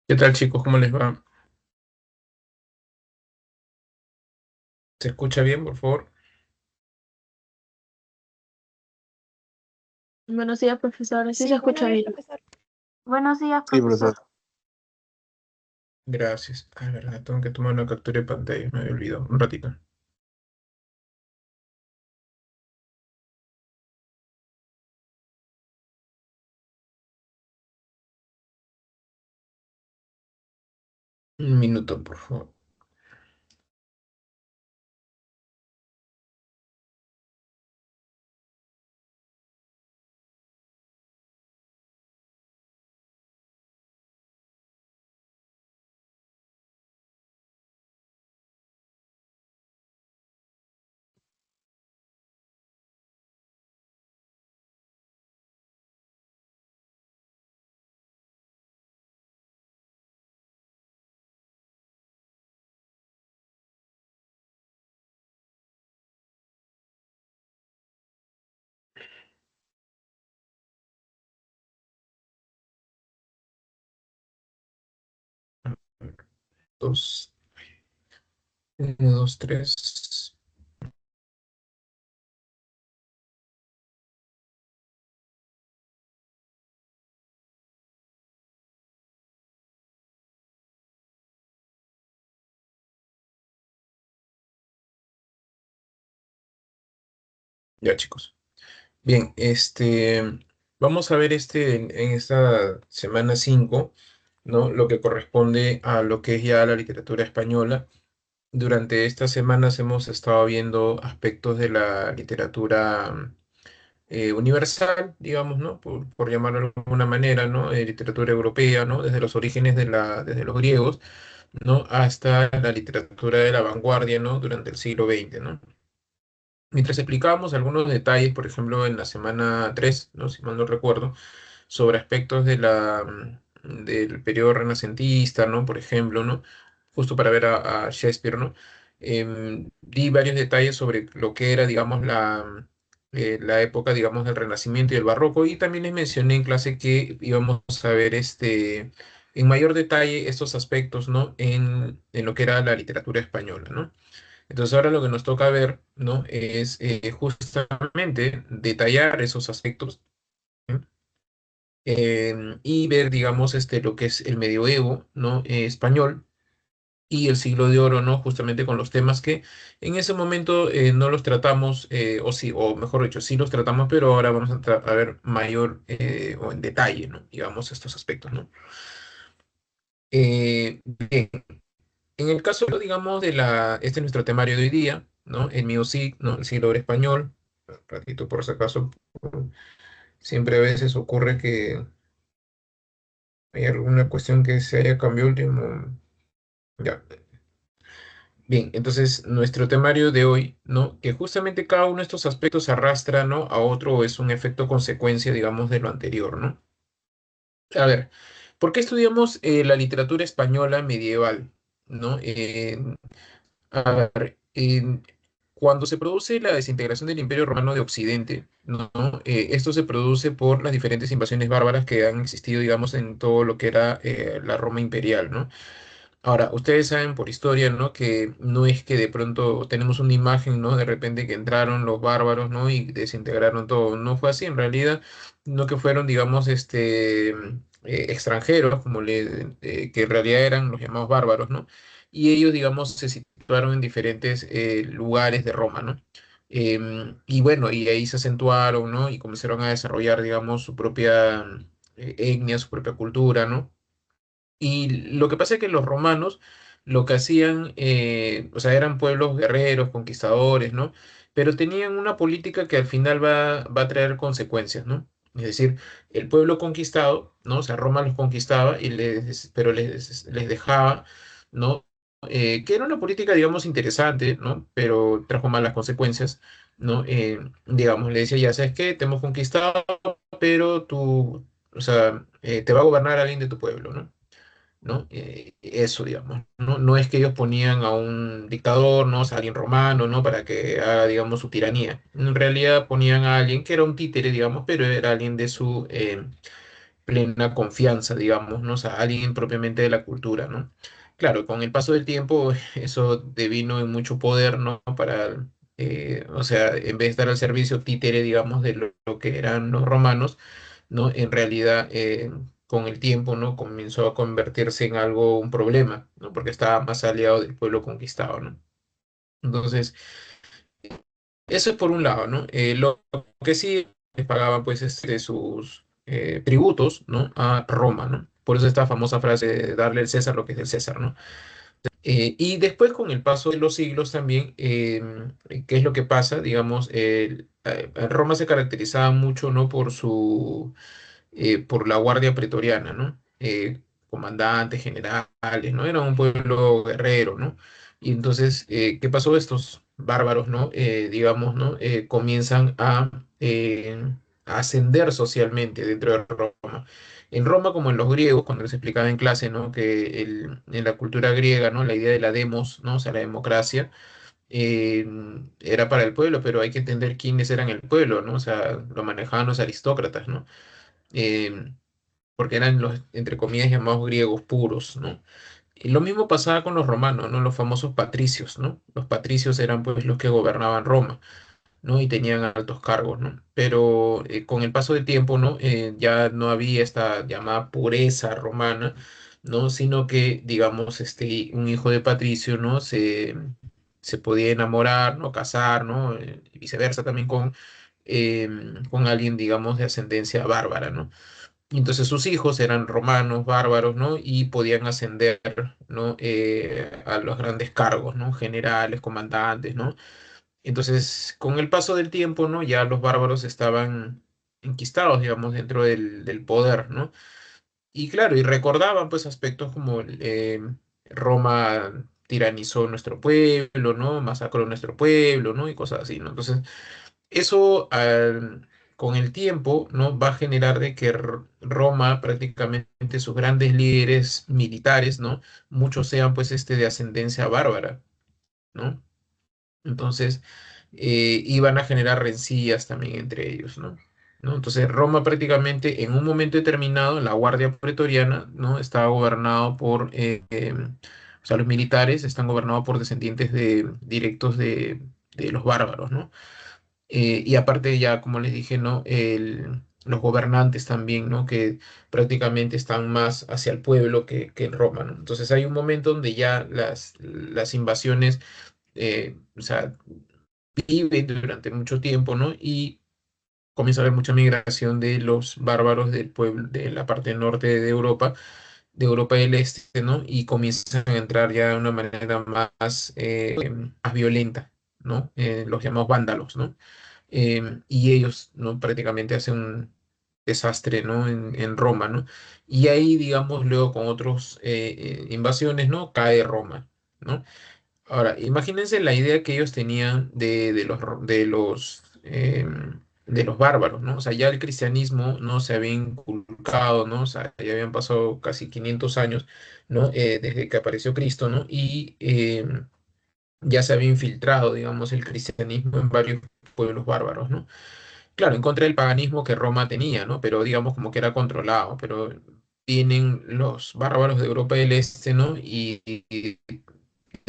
¿Qué tal, chicos? ¿Cómo les va? ¿Se escucha bien, por favor? Buenos días, profesor. Sí se Sí, escucha buenos días, bien. profesor. Buenos días, Sí, profesor. profesor. Gracias. Ah, verdad, tengo que tomar una captura de pantalla, me había olvidado. Un ratito. Un minuto, por favor. Dos, uno, dos, tres. Ya, chicos. Bien, vamos a ver en esta semana 5, ¿no? Lo que corresponde a lo que es ya la literatura española. Durante estas semanas hemos estado viendo aspectos de la literatura universal, digamos, ¿no? Por llamarlo de alguna manera, ¿no? Literatura europea, ¿no? Desde los orígenes desde los griegos, ¿no? Hasta la literatura de la vanguardia, ¿no? Durante el siglo XX, ¿no? Mientras explicábamos algunos detalles, por ejemplo, en la semana 3, ¿no? Si mal no recuerdo, sobre aspectos del periodo renacentista, ¿no? Por ejemplo, ¿no? Justo para ver a Shakespeare, ¿no? Di varios detalles sobre lo que era, digamos, la época, digamos, del Renacimiento y el Barroco, y también les mencioné en clase que íbamos a ver en mayor detalle estos aspectos, ¿no? En lo que era la literatura española, ¿no? Entonces ahora lo que nos toca ver, ¿no? Es justamente detallar esos aspectos, ¿no? Y ver, digamos, lo que es el medioevo, ¿no? Español y el siglo de oro, ¿no? Justamente con los temas que en ese momento no los tratamos, o sí, o mejor dicho, sí los tratamos, pero ahora vamos a ver mayor o en detalle, ¿no? Digamos, estos aspectos, ¿no? Bien, en el caso, digamos, este es nuestro temario de hoy día, ¿no? El mío sí, ¿no? El siglo de oro español, ratito por si acaso, siempre a veces ocurre que hay alguna cuestión que se haya cambiado último. Ya. Bien, entonces nuestro temario de hoy, ¿no? Que justamente cada uno de estos aspectos arrastra, ¿no? A otro o es un efecto consecuencia, digamos, de lo anterior, ¿no? A ver, ¿por qué estudiamos la literatura española medieval? ¿No? A ver, cuando se produce la desintegración del Imperio Romano de Occidente, ¿no? Esto se produce por las diferentes invasiones bárbaras que han existido, digamos, en todo lo que era la Roma imperial, ¿no? Ahora, ustedes saben por historia, ¿no? Que no es que de pronto tenemos una imagen, ¿no? De repente que entraron los bárbaros, ¿no? Y desintegraron todo. No fue así, en realidad, no que fueron, digamos, extranjeros, que en realidad eran los llamados bárbaros, ¿no? Y ellos, digamos, se situaron en diferentes lugares de Roma, ¿no? Y bueno, y ahí se acentuaron, ¿no? Y comenzaron a desarrollar, digamos, su propia etnia, su propia cultura, ¿no? Y lo que pasa es que los romanos lo que hacían, o sea, eran pueblos guerreros, conquistadores, ¿no? Pero tenían una política que al final va a traer consecuencias, ¿no? Es decir, el pueblo conquistado, ¿no? O sea, Roma los conquistaba, pero les dejaba, ¿no? Que era una política, digamos, interesante, ¿no? Pero trajo malas consecuencias, ¿no? Digamos, le decía, ya sabes qué, te hemos conquistado, pero tú, o sea, te va a gobernar alguien de tu pueblo, ¿no? ¿No? Eso, digamos, ¿no? No es que ellos ponían a un dictador, ¿no? O sea, alguien romano, ¿no? Para que haga, digamos, su tiranía. En realidad ponían a alguien que era un títere, digamos, pero era alguien de su plena confianza, digamos, ¿no? O sea, alguien propiamente de la cultura, ¿no? Claro, con el paso del tiempo eso devino en mucho poder, ¿no? Para, o sea, en vez de estar al servicio títere, digamos, de lo que eran los romanos, ¿no? En realidad, con el tiempo, ¿no? Comenzó a convertirse en algo, un problema, ¿no? Porque estaba más aliado del pueblo conquistado, ¿no? Entonces, eso es por un lado, ¿no? Lo que sí les pagaban, pues, sus tributos, ¿no? A Roma, ¿no? Por eso esta famosa frase de darle al César lo que es del César, ¿no? Y después, con el paso de los siglos también, ¿qué es lo que pasa? Digamos, Roma se caracterizaba mucho, ¿no? Por la Guardia Pretoriana, ¿no? Comandantes, generales, ¿no? Era un pueblo guerrero, ¿no? Y entonces, ¿qué pasó? Estos bárbaros, ¿no? Digamos, ¿no? Comienzan a ascender socialmente dentro de Roma. En Roma, como en los griegos, cuando les explicaba en clase, ¿no? Que en la cultura griega, ¿no? La idea de la demos, ¿no? O sea, la democracia, eh, era para el pueblo, pero hay que entender quiénes eran el pueblo, ¿no? O sea, lo manejaban los aristócratas, ¿no? Eh, Porque eran los, entre comillas, llamados griegos puros, ¿no? Y lo mismo pasaba con los romanos, ¿no? Los famosos patricios, ¿no? Los patricios eran pues los que gobernaban Roma, ¿no? Y tenían altos cargos, ¿no? Pero con el paso del tiempo, ¿no? Ya no había esta llamada pureza romana, ¿no? Sino que, digamos, un hijo de patricio, ¿no? Se podía enamorar, ¿no? Casar, ¿no? Y viceversa también con alguien, digamos, de ascendencia bárbara, ¿no? Y entonces sus hijos eran romanos, bárbaros, ¿no? Y podían ascender, ¿no? A los grandes cargos, ¿no? Generales, comandantes, ¿no? Entonces, con el paso del tiempo, ¿no? Ya los bárbaros estaban enquistados, digamos, dentro del poder, ¿no? Y claro, y recordaban, pues, aspectos como Roma tiranizó nuestro pueblo, ¿no? Masacró nuestro pueblo, ¿no? Y cosas así, ¿no? Entonces, eso con el tiempo, ¿no? Va a generar de que Roma, prácticamente sus grandes líderes militares, ¿no? Muchos sean pues de ascendencia bárbara, ¿no? Entonces, iban a generar rencillas también entre ellos, ¿no? ¿No? Entonces, Roma prácticamente en un momento determinado, la Guardia Pretoriana, ¿no? Estaba gobernado o sea, los militares están gobernados por descendientes directos de los bárbaros, ¿no? Y aparte ya, como les dije, ¿no? Los gobernantes también, ¿no? Que prácticamente están más hacia el pueblo que en Roma, ¿no? Entonces hay un momento donde ya las invasiones, o sea, viven durante mucho tiempo, ¿no? Y comienza a haber mucha migración de los bárbaros del pueblo, de la parte norte de Europa del Este, ¿no? Y comienzan a entrar ya de una manera más violenta, ¿no? Los llamados vándalos, ¿no? Y ellos, ¿no? Prácticamente hacen un desastre, ¿no? En Roma, ¿no? Y ahí, digamos, luego con otras invasiones, ¿no? Cae Roma, ¿no? Ahora, imagínense la idea que ellos tenían de los bárbaros, ¿no? O sea, ya el cristianismo no se había inculcado, ¿no? O sea, ya habían pasado casi 500 años, ¿no? Desde que apareció Cristo, ¿no? Y ya se había infiltrado, digamos, el cristianismo en varios pueblos bárbaros, ¿no? Claro, en contra del paganismo que Roma tenía, ¿no? Pero digamos como que era controlado, pero vienen los bárbaros de Europa del Este, ¿no? Y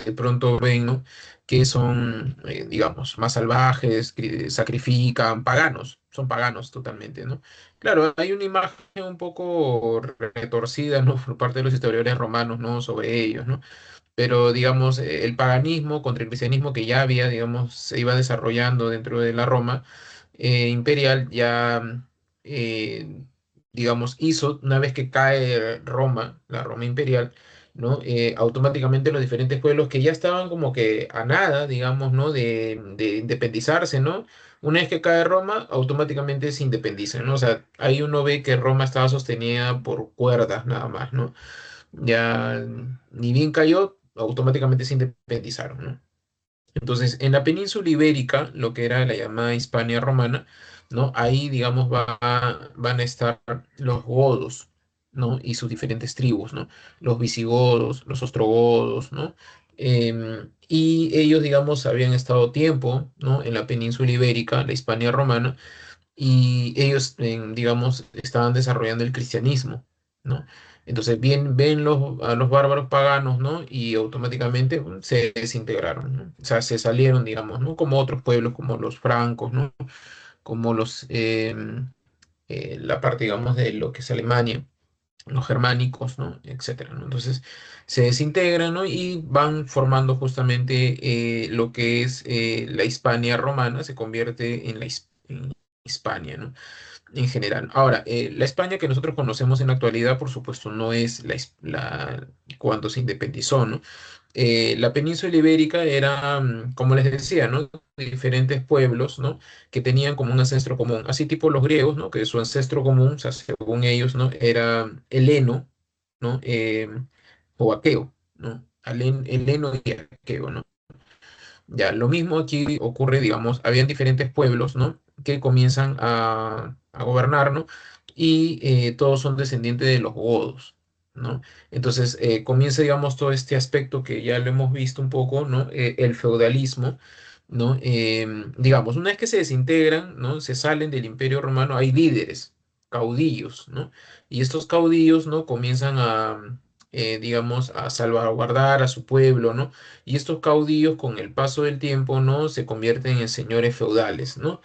de pronto ven, ¿no? Que son, digamos, más salvajes, que sacrifican, paganos, son paganos totalmente, ¿no? Claro, hay una imagen un poco retorcida, ¿no? Por parte de los historiadores romanos, ¿no? Sobre ellos, ¿no? Pero digamos, el paganismo contra el cristianismo que ya había, digamos, se iba desarrollando dentro de la Roma imperial, ya, eh, digamos, hizo, una vez que cae Roma, la Roma imperial, ¿no? Automáticamente los diferentes pueblos que ya estaban como que a nada, digamos, ¿no? De independizarse, ¿no? Una vez que cae Roma, automáticamente se independizan, ¿no? O sea, ahí uno ve que Roma estaba sostenida por cuerdas nada más, ¿no? Ya ni bien cayó, automáticamente se independizaron, ¿no? Entonces, en la península ibérica, lo que era la llamada Hispania romana, ¿no? Ahí, digamos, van a estar los godos, ¿no? Y sus diferentes tribus, ¿no? Los visigodos, los ostrogodos, ¿no? Y ellos, digamos, habían estado tiempo, ¿no? En la península ibérica, la Hispania romana, y ellos, digamos, estaban desarrollando el cristianismo, ¿no? Entonces bien, ven a los bárbaros paganos, ¿no? Y automáticamente se desintegraron, ¿no? O sea, se salieron, digamos, ¿no? Como otros pueblos, como los francos, ¿no? Como la parte, digamos, de lo que es Alemania, los germánicos, ¿no? Etcétera, ¿no? Entonces se desintegran, ¿no? Y van formando justamente lo que es la Hispania romana, se convierte en en Hispania, ¿no? En general. Ahora, la España que nosotros conocemos en la actualidad, por supuesto, no es cuando se independizó, ¿no? La península ibérica era, como les decía, ¿no? Diferentes pueblos, ¿no? Que tenían como un ancestro común, así tipo los griegos, ¿no? Que su ancestro común, o sea, según ellos, ¿no? Era heleno, ¿no? O aqueo, ¿no? Heleno y aqueo, ¿no? Ya, lo mismo aquí ocurre, digamos, habían diferentes pueblos, ¿no? Que comienzan a gobernar, ¿no? Y todos son descendientes de los godos, ¿no? Entonces comienza, digamos, todo este aspecto que ya lo hemos visto un poco, ¿no? El feudalismo, ¿no? Digamos, una vez que se desintegran, ¿no? Se salen del Imperio Romano, hay líderes, caudillos, ¿no? Y estos caudillos, ¿no? Comienzan digamos, a salvaguardar a su pueblo, ¿no? Y estos caudillos con el paso del tiempo, ¿no? Se convierten en señores feudales, ¿no?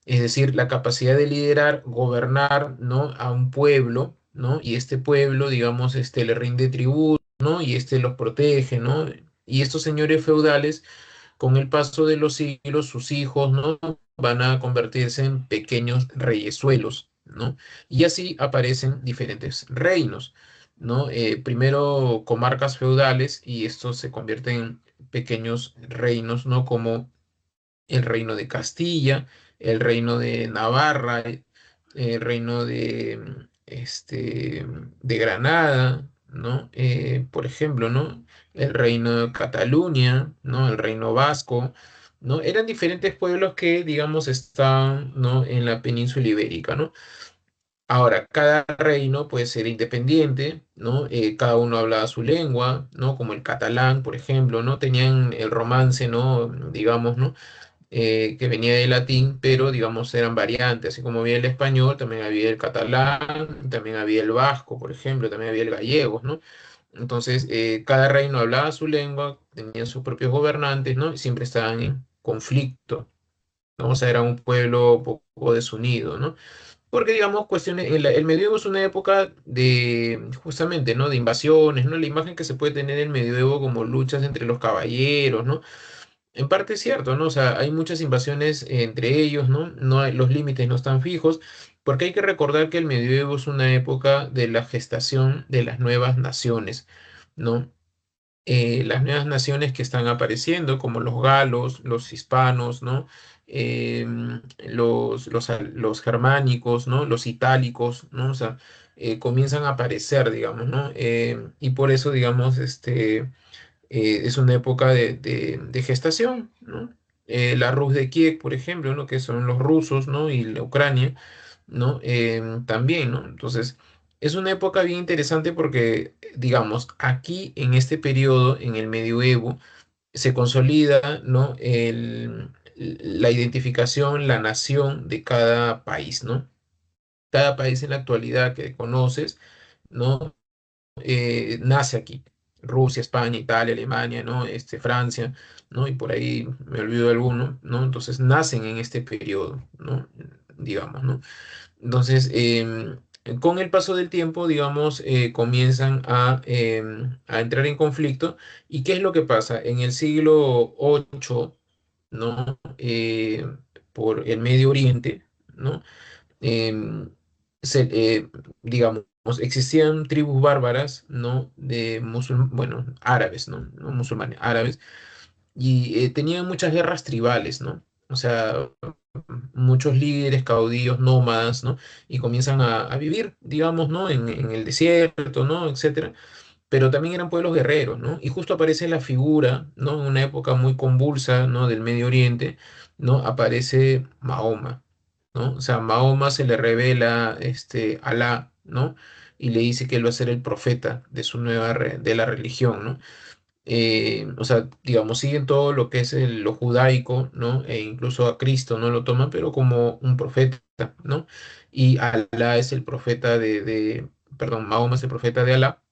Es decir, la capacidad de liderar, gobernar, ¿no? A un pueblo, ¿no? Y este pueblo, digamos, le rinde tributo, ¿no? Y los protege, ¿no? Y estos señores feudales con el paso de los siglos, sus hijos, ¿no? Van a convertirse en pequeños reyesuelos, ¿no? Y así aparecen diferentes reinos, ¿no? Primero comarcas feudales y estos se convierten en pequeños reinos, ¿no? Como el reino de Castilla, el reino de Navarra, el reino de Granada, ¿no? Por ejemplo, ¿no? El reino de Cataluña, ¿no? El reino vasco, ¿no? Eran diferentes pueblos que, digamos, estaban, ¿no? En la península ibérica, ¿no? Ahora, cada reino puede ser independiente, ¿no? Cada uno hablaba su lengua, ¿no? Como el catalán, por ejemplo, ¿no? Tenían el romance, ¿no? Digamos, ¿no? Que venía del latín, pero digamos eran variantes, así como había el español, también había el catalán, también había el vasco, por ejemplo, también había el gallego, ¿no? Entonces, cada reino hablaba su lengua, tenían sus propios gobernantes, ¿no? Y siempre estaban en conflicto, ¿no? O sea, era un pueblo poco desunido, ¿no? Porque, digamos, cuestiones, el medioevo es una época de, justamente, ¿no? De invasiones, ¿no? La imagen que se puede tener del medioevo como luchas entre los caballeros, ¿no? En parte es cierto, ¿no? O sea, hay muchas invasiones entre ellos, ¿no? Los límites no están fijos, porque hay que recordar que el medioevo es una época de la gestación de las nuevas naciones, ¿no? Las nuevas naciones que están apareciendo, como los galos, los hispanos, ¿no? Los germánicos, ¿no? Los itálicos, ¿no? O sea, comienzan a aparecer, digamos, ¿no? Y por eso, digamos, es una época de gestación, ¿no? La Rus de Kiev, por ejemplo, ¿no? Que son los rusos, ¿no? Y la Ucrania, ¿no? También, ¿no? Entonces, es una época bien interesante porque, digamos, aquí en este periodo, en el medioevo, se consolida, ¿no? La identificación, la nación de cada país, ¿no? Cada país en la actualidad que conoces, ¿no? Nace aquí. Rusia, España, Italia, Alemania, ¿no? Francia, ¿no? Y por ahí me olvido de alguno, ¿no? Entonces nacen en este periodo, ¿no? Digamos, ¿no? Entonces, con el paso del tiempo, digamos, comienzan a entrar en conflicto. ¿Y qué es lo que pasa? En el siglo VIII, ¿no? Por el Medio Oriente, ¿no? em, se- eh, digamos, existían tribus bárbaras, ¿no? Bueno, árabes, ¿no? No musulmanes, árabes, y tenían muchas guerras tribales, ¿no? O sea, muchos líderes, caudillos, nómadas, ¿no? Y comienzan a vivir, digamos, ¿no? En el desierto, ¿no? Etcétera. Pero también eran pueblos guerreros, ¿no? Y justo aparece la figura, ¿no? En una época muy convulsa, ¿no? Del Medio Oriente, ¿no? Aparece Mahoma, ¿no? O sea, Mahoma se le revela, Alá, ¿no? Y le dice que él va a ser el profeta de su de la religión, ¿no? O sea, digamos, siguen todo lo que es lo judaico, ¿no? E incluso a Cristo no lo toman, pero como un profeta, ¿no? Y Alá es el profeta perdón, Mahoma es el profeta de Alá,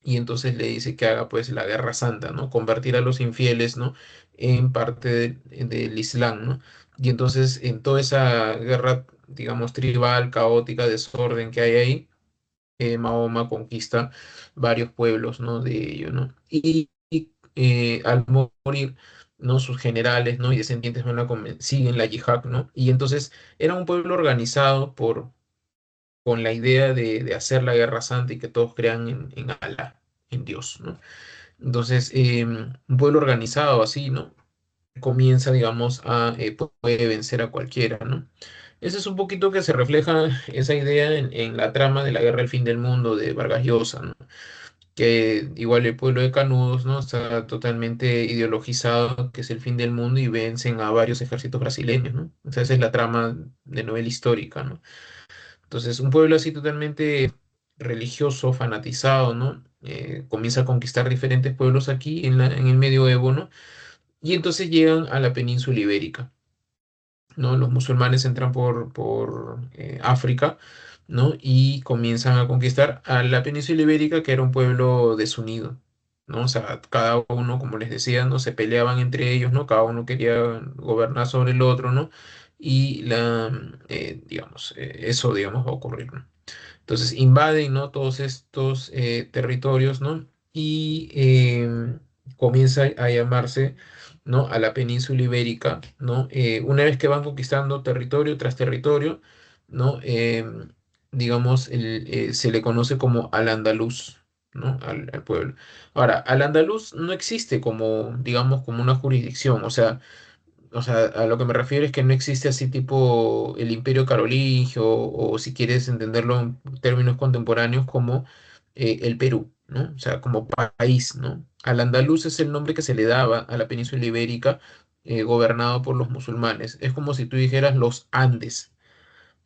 y entonces le dice que haga pues la guerra santa, ¿no? Convertir a los infieles, ¿no? En parte del Islam, ¿no? Y entonces en toda esa guerra, digamos, tribal, caótica, desorden que hay ahí, Mahoma conquista varios pueblos, ¿no? De ellos, ¿no? Y al morir, ¿no? Sus generales, ¿no? Y descendientes siguen la yihad, ¿no? Y entonces era un pueblo organizado con la idea de hacer la guerra santa y que todos crean en Alá, en Dios, ¿no? Entonces, un pueblo organizado así, ¿no? Comienza, digamos, puede vencer a cualquiera, ¿no? Ese es un poquito que se refleja esa idea en la trama de la Guerra del Fin del Mundo de Vargas Llosa, ¿no? Que igual el pueblo de Canudos, ¿no? Está totalmente ideologizado, que es el fin del mundo y vencen a varios ejércitos brasileños, ¿no? O sea, esa es la trama de novela histórica, ¿no? Entonces, un pueblo así totalmente religioso, fanatizado, ¿no? Comienza a conquistar diferentes pueblos aquí en el medioevo, ¿no? Y entonces llegan a la península ibérica, ¿no? Los musulmanes entran por África, ¿no? Y comienzan a conquistar a la península ibérica, que era un pueblo desunido, ¿no? O sea, cada uno, como les decía, ¿no? Se peleaban entre ellos, ¿no? Cada uno quería gobernar sobre el otro, ¿no? Y digamos, eso, digamos, va a ocurrir, ¿no? Entonces invaden, ¿no? Todos estos territorios, ¿no? Y comienza a llamarse, ¿no? A la península ibérica, ¿no? Una vez que van conquistando territorio tras territorio, ¿no? Digamos, se le conoce como al-Andalus, ¿no? Al pueblo. Ahora, al-Andalus no existe como, digamos, como una jurisdicción, o sea, a lo que me refiero es que no existe así tipo el Imperio Carolingio o si quieres entenderlo en términos contemporáneos como el Perú, ¿no? O sea, como país, ¿no? Al andaluz es el nombre que se le daba a la península ibérica gobernado por los musulmanes. Es como si tú dijeras los Andes,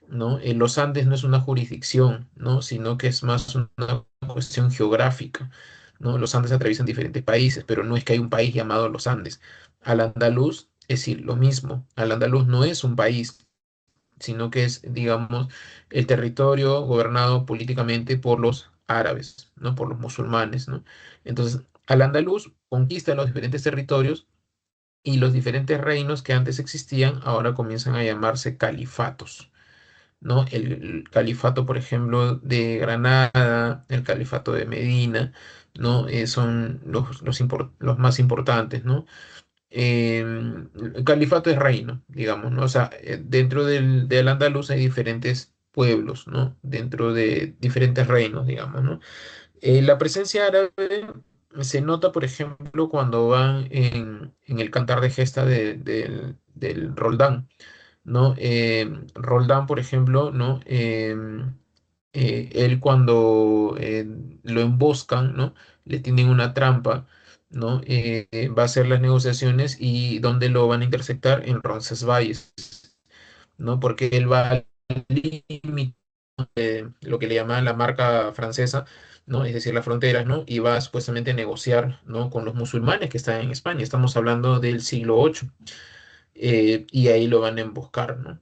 ¿no? Los Andes no es una jurisdicción, ¿no? Sino que es más una cuestión geográfica, ¿no? Los Andes atraviesan diferentes países, pero no es que hay un país llamado los Andes. Al andaluz es decir, lo mismo. Al andaluz no es un país, sino que es, digamos, el territorio gobernado políticamente por los árabes, ¿no? Por los musulmanes, ¿no? Entonces, al andaluz conquista los diferentes territorios y los diferentes reinos que antes existían ahora comienzan a llamarse califatos. ¿No? El califato, por ejemplo, de Granada, el califato de Medina, ¿no? Son los más importantes, ¿no? El califato es reino, digamos, ¿no? O sea, dentro del Andaluz hay diferentes pueblos, ¿no? Dentro de diferentes reinos, digamos, ¿no? La presencia árabe se nota, por ejemplo, cuando van en el cantar de gesta del Roldán, ¿no? Roldán, por ejemplo, ¿no? Él cuando lo emboscan, ¿no? Le tienen una trampa, ¿no? Va a hacer las negociaciones y ¿dónde lo van a interceptar? En Roncesvalles, ¿no? Porque él va al límite, lo que le llaman la marca francesa, ¿no? Es decir, las fronteras, ¿no? Y va supuestamente a negociar, ¿no? Con los musulmanes que están en España. Estamos hablando del siglo VIII. Y ahí lo van a emboscar, ¿no?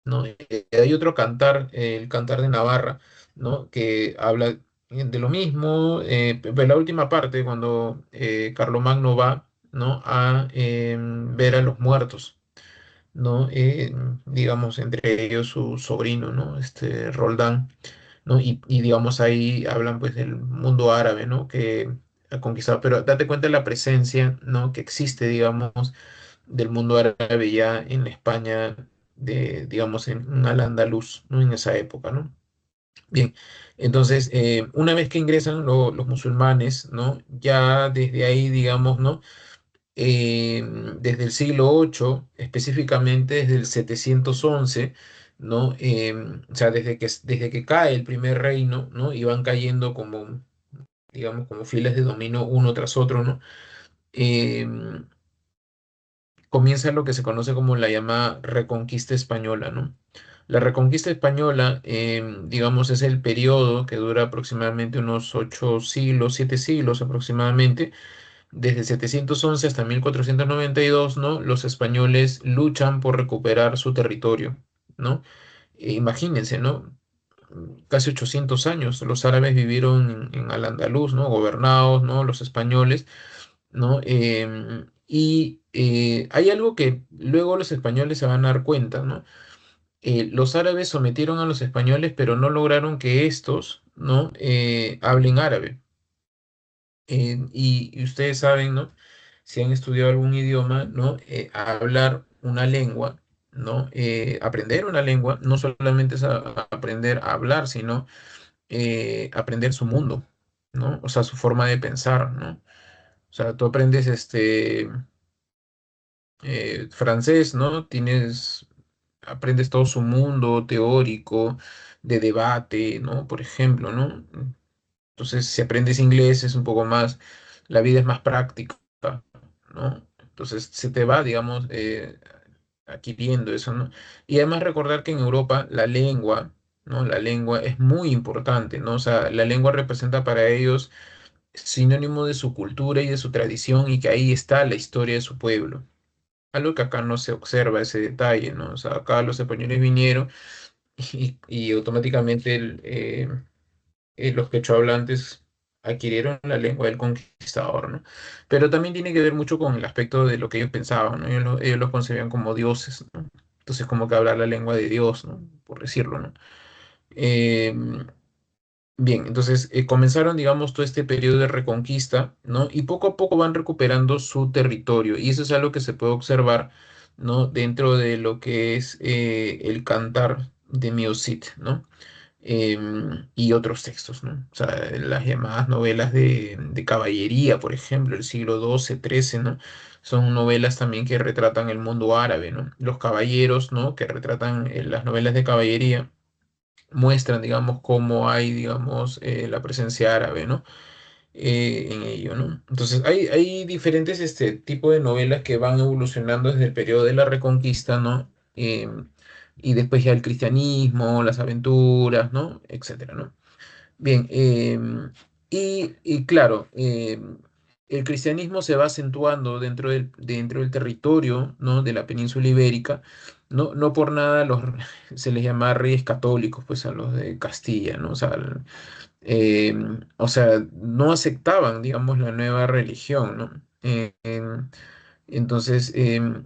¿No? Hay otro cantar, el cantar de Navarra, ¿no? Que habla de lo mismo, pero la última parte, cuando Carlomagno va, ¿no? A ver a los muertos, ¿no? Digamos, entre ellos su sobrino, ¿no? Roldán, ¿no? Y digamos ahí hablan pues del mundo árabe, ¿no? Que ha conquistado, pero date cuenta de la presencia, ¿no? Que existe, digamos, del mundo árabe ya en la España digamos, en Al-Andalus, ¿no? En esa época, ¿no? Bien, entonces, una vez que ingresan los musulmanes, ¿no? Ya desde ahí, digamos, ¿no? Eh, Desde el siglo VIII, específicamente desde el 711, ¿no? O sea, desde que cae el primer reino, ¿no? Y van cayendo como, digamos, como filas de dominio uno tras otro, ¿no? Em, Comienza lo que se conoce como la llamada Reconquista Española, ¿no? La Reconquista Española, digamos, es el periodo que dura aproximadamente unos 8 siglos, 7 siglos aproximadamente, desde 711 hasta 1492, ¿no? Los españoles luchan por recuperar su territorio, ¿no? Imagínense, ¿no? Casi 800 años los árabes vivieron en Al-Andalus, ¿no? Gobernados, ¿no? Los españoles, ¿no? Hay algo que luego los españoles se van a dar cuenta, ¿no? Los árabes sometieron a los españoles, pero no lograron que estos, ¿no? Hablen árabe. Y ustedes saben, ¿no? Si han estudiado algún idioma, ¿no? Hablar una lengua, ¿no? Aprender una lengua, no solamente es aprender a hablar, sino aprender su mundo, ¿no? O sea, su forma de pensar, ¿no? O sea, tú aprendes francés, ¿no? Aprendes todo su mundo teórico, de debate, ¿no? Por ejemplo, ¿no? Entonces, si aprendes inglés es un poco más, la vida es más práctica, ¿no? Entonces, se te va, digamos, adquiriendo eso, ¿no? Y además recordar que en Europa la lengua, ¿no? La lengua es muy importante, ¿no? O sea, la lengua representa para ellos sinónimo de su cultura y de su tradición y que ahí está la historia de su pueblo. Algo que acá no se observa ese detalle, ¿no? O sea, acá los españoles vinieron y automáticamente los quechohablantes adquirieron la lengua del conquistador, ¿no? Pero también tiene que ver mucho con el aspecto de lo que ellos pensaban, ¿no? Ellos los concebían como dioses, ¿no? Entonces, como que hablar la lengua de Dios, ¿no? Por decirlo, ¿no? Em, Bien, entonces comenzaron, digamos, todo este periodo de reconquista, ¿no? Y poco a poco van recuperando su territorio. Y eso es algo que se puede observar, ¿no? Dentro de lo que es el cantar de Miosit, ¿no? Y otros textos, ¿no? O sea, las llamadas novelas de caballería, por ejemplo, el siglo XII, XIII, ¿no? Son novelas también que retratan el mundo árabe, ¿no? Los caballeros, ¿no? Que retratan las novelas de caballería muestran, digamos, cómo hay, digamos, la presencia árabe, ¿no? En ello, ¿no? Entonces, hay diferentes tipos de novelas que van evolucionando desde el periodo de la Reconquista, ¿no? Y después ya el cristianismo, las aventuras, ¿no? Etcétera, ¿no? Bien, y claro, el cristianismo se va acentuando dentro del territorio, ¿no? De la península ibérica. No, no por nada se les llama reyes católicos, pues a los de Castilla, ¿no? O sea, no aceptaban, digamos, la nueva religión, ¿no? Entonces,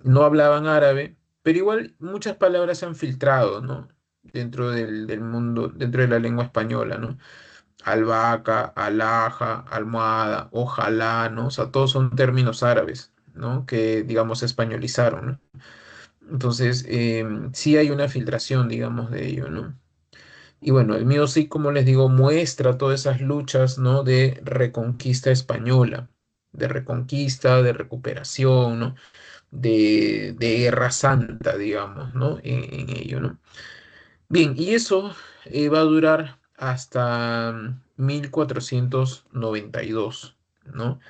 no hablaban árabe, pero igual muchas palabras se han filtrado, ¿no? Dentro del mundo, dentro de la lengua española, ¿no? Albahaca, alhaja, almohada, ojalá, ¿no? O sea, todos son términos árabes, ¿no? Que, digamos, se españolizaron, ¿no? Entonces, sí hay una filtración, digamos, de ello, ¿no? Y bueno, el mío sí, como les digo, muestra todas esas luchas, ¿no? De reconquista española, de reconquista, de recuperación, ¿no? De guerra santa, digamos, ¿no? En ello, ¿no? Bien, y eso va a durar hasta 1492, ¿no?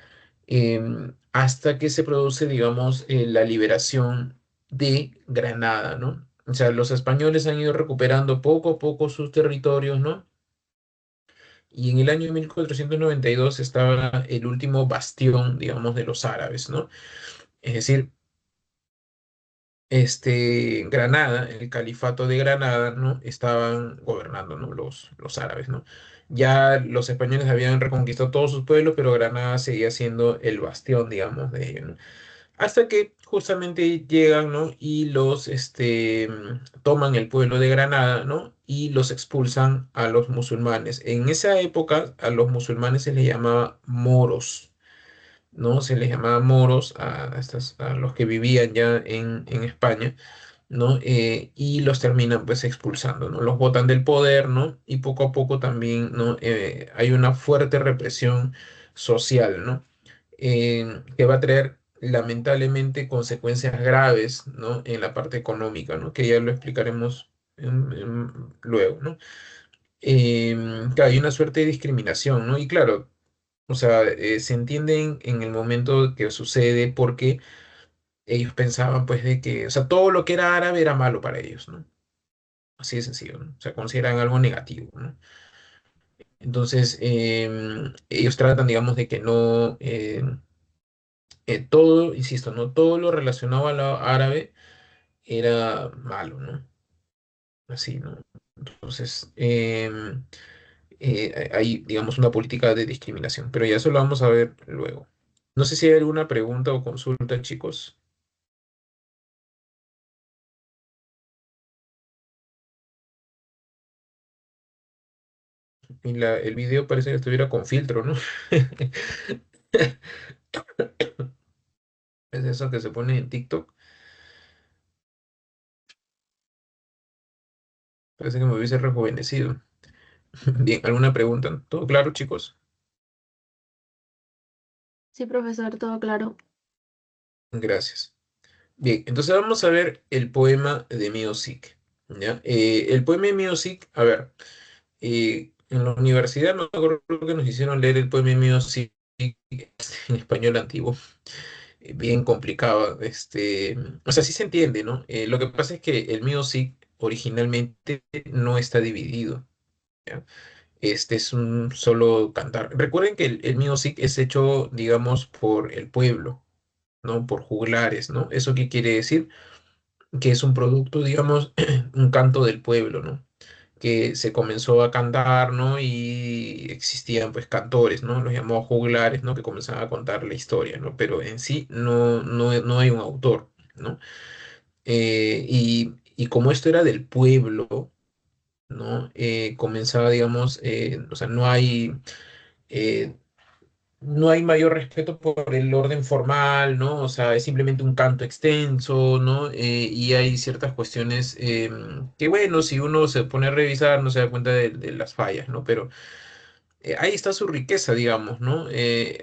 Hasta que se produce, digamos, la liberación de Granada, ¿no? O sea, los españoles han ido recuperando poco a poco sus territorios, ¿no? Y en el año 1492 estaba el último bastión, digamos, de los árabes, ¿no? Es decir, Granada, el califato de Granada, ¿no? Estaban gobernando, ¿no? Los árabes, ¿no? Ya los españoles habían reconquistado todos sus pueblos, pero Granada seguía siendo el bastión, digamos, de ellos, ¿no? Hasta que justamente llegan, ¿no? Y toman el pueblo de Granada, ¿no? Y los expulsan a los musulmanes. En esa época a los musulmanes se les llamaba moros, ¿no? Se les llamaba moros a los que vivían ya en España, ¿no? Y los terminan pues expulsando, ¿no? Los botan del poder, ¿no? Y poco a poco también, ¿no? Hay una fuerte represión social, ¿no? Que va a traer lamentablemente consecuencias graves, ¿no? En la parte económica, ¿no? Que ya lo explicaremos luego, ¿no? Que hay una suerte de discriminación, ¿no? Y claro, o sea, se entienden en el momento que sucede porque ellos pensaban pues de que, o sea, todo lo que era árabe era malo para ellos, ¿no? Así de sencillo, ¿no? O sea, consideran algo negativo, ¿no? Entonces, ellos tratan, digamos, de que no, todo, insisto, no todo lo relacionado a lo árabe era malo, ¿no? Así, ¿no? Entonces, hay, digamos, una política de discriminación, pero ya eso lo vamos a ver luego. No sé si hay alguna pregunta o consulta, chicos. Y el video parece que estuviera con filtro, ¿no? Es eso que se pone en TikTok. Parece que me hubiese rejuvenecido. Bien, ¿alguna pregunta? ¿Todo claro, chicos? Sí, profesor, todo claro. Gracias. Bien, entonces vamos a ver el poema de Music. ¿Ya? El poema de Music, a ver, en la universidad me acuerdo que nos hicieron leer el poema de Music en español antiguo, bien complicado. O sea, sí se entiende, ¿no? Lo que pasa es que el Music originalmente no está dividido. ¿Ya? Este es un solo cantar. Recuerden que el Music es hecho, digamos, por el pueblo, ¿no? Por juglares, ¿no? ¿Eso qué quiere decir? Que es un producto, digamos, un canto del pueblo, ¿no? Que se comenzó a cantar, ¿no? Y existían pues cantores, ¿no? Los llamados juglares, ¿no? Que comenzaban a contar la historia, ¿no? Pero en sí no hay un autor, ¿no? Y como esto era del pueblo, ¿no? Comenzaba, digamos, o sea, eh, no hay mayor respeto por el orden formal, ¿no? O sea, es simplemente un canto extenso, ¿no? Y hay ciertas cuestiones que, bueno, si uno se pone a revisar, no se da cuenta de las fallas, ¿no? Pero ahí está su riqueza, digamos, ¿no?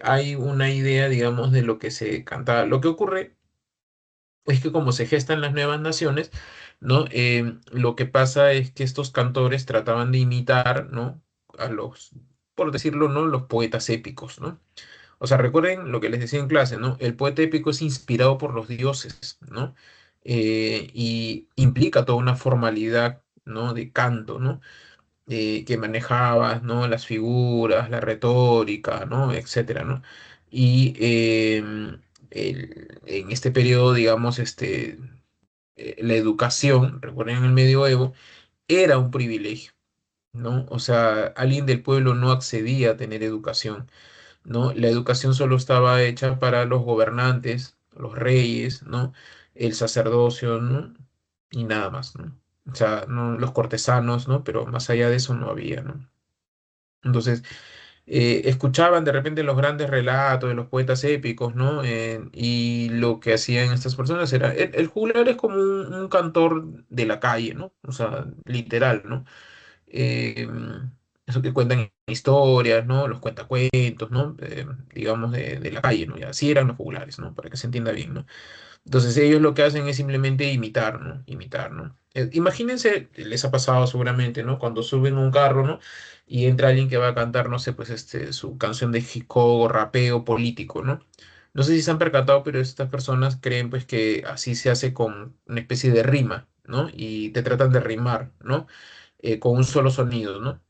Hay una idea, digamos, de lo que se canta. Lo que ocurre es que como se gestan las nuevas naciones, ¿no? Lo que pasa es que estos cantores trataban de imitar, ¿no? A los, por decirlo, ¿no? Los poetas épicos, ¿no? O sea, recuerden lo que les decía en clase, ¿no? El poeta épico es inspirado por los dioses, ¿no? Y implica toda una formalidad, ¿no? De canto, ¿no? Que manejaba, ¿no? Las figuras, la retórica, ¿no? Etcétera, ¿no? Y en este periodo, digamos, la educación, recuerden en el medioevo, era un privilegio, ¿no? O sea, alguien del pueblo no accedía a tener educación, ¿no? La educación solo estaba hecha para los gobernantes, los reyes, ¿no? El sacerdocio, ¿no? Y nada más, ¿no? O sea, no, los cortesanos, ¿no? Pero más allá de eso no había, ¿no? Entonces, escuchaban de repente los grandes relatos de los poetas épicos, ¿no? Y lo que hacían estas personas era, el juglar es como un cantor de la calle, ¿no? O sea, literal, ¿no? eh, Eso que cuentan historias, ¿no? Los cuentacuentos, ¿no? Digamos de la calle, ¿no? Y así eran los juglares, ¿no? Para que se entienda bien, ¿no? Entonces ellos lo que hacen es simplemente imitar, ¿no? Imitar, ¿no? Imagínense, les ha pasado seguramente, ¿no? Cuando suben a un carro, ¿no? Y entra alguien que va a cantar, no sé, pues su canción de hip hop, rapeo político, ¿no? No sé si se han percatado, pero estas personas creen pues que así se hace con una especie de rima, ¿no? Y te tratan de rimar, ¿no? Con un solo sonido, ¿no?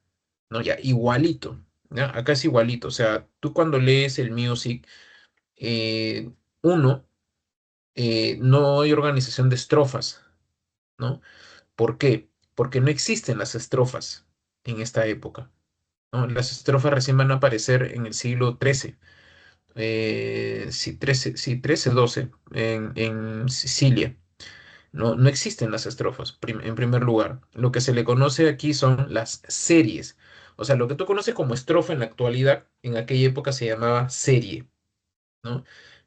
¿No? Ya, igualito, ¿ya? Acá es igualito, o sea, tú cuando lees el music, eh, uno, no hay organización de estrofas, ¿no? ¿Por qué? Porque no existen las estrofas en esta época, ¿no? Las estrofas recién van a aparecer en el siglo XIII, sí, sí, 13, 12, en Sicilia. No existen las estrofas, en primer lugar. Lo que se le conoce aquí son las series. O sea, lo que tú conoces como estrofa en la actualidad, en aquella época se llamaba serie, ¿no?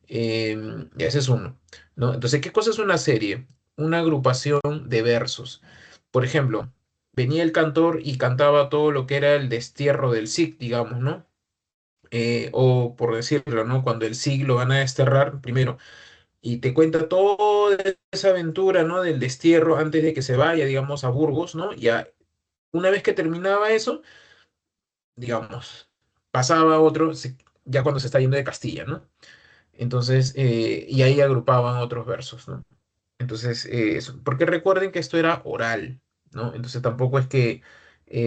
Y ese es uno, ¿no? Entonces, ¿qué cosa es una serie? Una agrupación de versos. Por ejemplo, venía el cantor y cantaba todo lo que era el destierro del SIG, digamos, ¿no? O por decirlo, ¿no? Cuando el SIG lo van a desterrar, primero y te cuenta toda esa aventura, ¿no? Del destierro antes de que se vaya, digamos, a Burgos, ¿no? Ya una vez que terminaba eso, digamos, pasaba otro, ya cuando se está yendo de Castilla, ¿no? Entonces, y ahí agrupaban otros versos, ¿no? Entonces, porque recuerden que esto era oral, ¿no? Entonces tampoco es que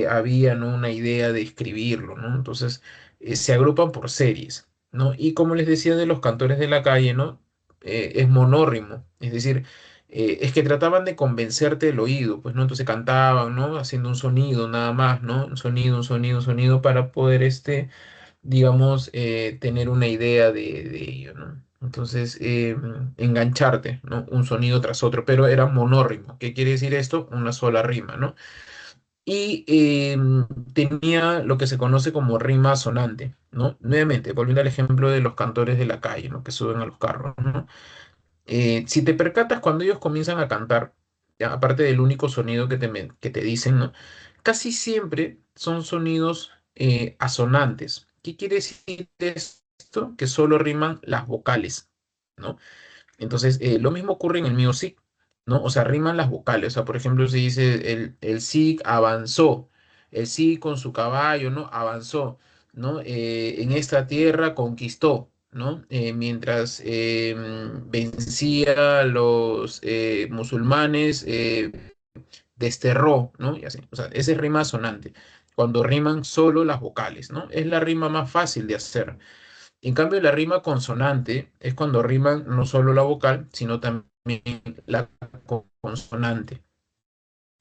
había, ¿no? Una idea de escribirlo, ¿no? Entonces, se agrupan por series. ¿no? Y como les decía de los cantores de la calle, ¿no? Es monórrimo, es decir, es que trataban de convencerte el oído, pues, ¿no? Entonces cantaban, ¿no? Haciendo un sonido nada más, ¿no? Un sonido, un sonido, un sonido para poder, digamos, tener una idea de ello, ¿no? Entonces, engancharte, ¿no? Un sonido tras otro, pero era monórrimo. ¿Qué quiere decir esto? Una sola rima, ¿no? Y tenía lo que se conoce como rima sonante, ¿no? Nuevamente, volviendo al ejemplo de los cantores de la calle, ¿no? Que suben a los carros, ¿no? Si te percatas cuando ellos comienzan a cantar, ya, aparte del único sonido que te dicen, ¿no? Casi siempre son sonidos asonantes. ¿Qué quiere decir esto? Que solo riman las vocales, ¿no? Entonces, lo mismo ocurre en el mío SIG, ¿no? O sea, riman las vocales. O sea, por ejemplo, se dice el SIG avanzó, el SIG con su caballo, ¿no? Avanzó, ¿no? En esta tierra conquistó, ¿no? Mientras vencía a los musulmanes, desterró, ¿no? Y así. O sea, ese es rima sonante. Cuando riman solo las vocales, ¿no? Es la rima más fácil de hacer. En cambio, la rima consonante es cuando riman no solo la vocal, sino también la consonante,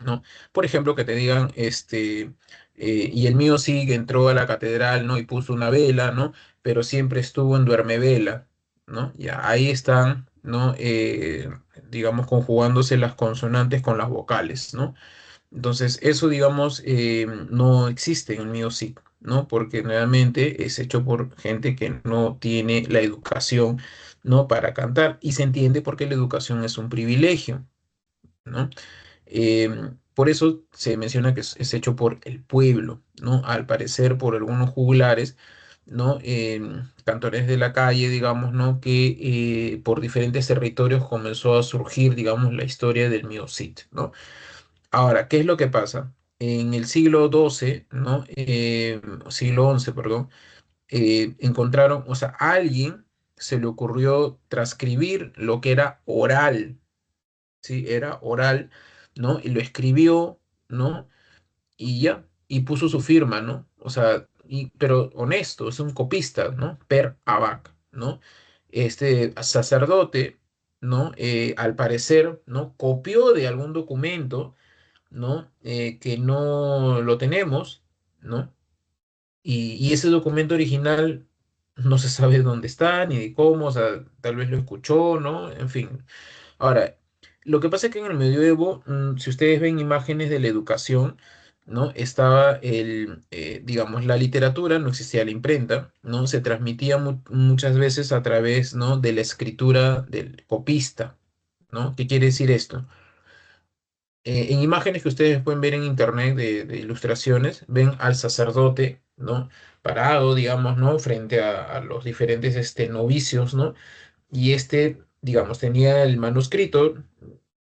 ¿no? Por ejemplo, que te digan, y el mío sí que entró a la catedral, ¿no? Y puso una vela, ¿no? Pero siempre estuvo en duermevela, ¿no? Ya ahí están, ¿no? Digamos, conjugándose las consonantes con las vocales, ¿no? Entonces, eso, digamos, no existe en el Music, ¿no? Porque nuevamente es hecho por gente que no tiene la educación, ¿no? Para cantar. Y se entiende porque la educación es un privilegio, ¿no? Por eso se menciona que es hecho por el pueblo, ¿no? Al parecer, por algunos juglares, ¿no? Cantores de la calle, digamos, ¿no? Que por diferentes territorios comenzó a surgir, digamos, la historia del Music, ¿no? Ahora, ¿qué es lo que pasa? En el siglo XII, ¿no? Siglo XI, perdón, encontraron, o sea, a alguien se le ocurrió transcribir lo que era oral, ¿sí? Era oral, ¿no? Y lo escribió, ¿no? Y ya, y puso su firma, ¿no? O sea, pero honesto, es un copista, ¿no? Per Abac, ¿no? Este sacerdote, ¿no? Al parecer, ¿no? Copió de algún documento, ¿no? Que no lo tenemos, ¿no? Y ese documento original no se sabe dónde está ni de cómo, o sea, tal vez lo escuchó, ¿no? En fin. Ahora, lo que pasa es que en el medioevo, si ustedes ven imágenes de la educación, ¿no? Estaba digamos, la literatura, no existía la imprenta, ¿no? Se transmitía muchas veces a través, ¿no? De la escritura del copista, ¿no? ¿Qué quiere decir esto? En imágenes que ustedes pueden ver en internet de ilustraciones, ven al sacerdote, ¿no? Parado, digamos, ¿no? Frente a los diferentes novicios, ¿no? Y digamos, tenía el manuscrito,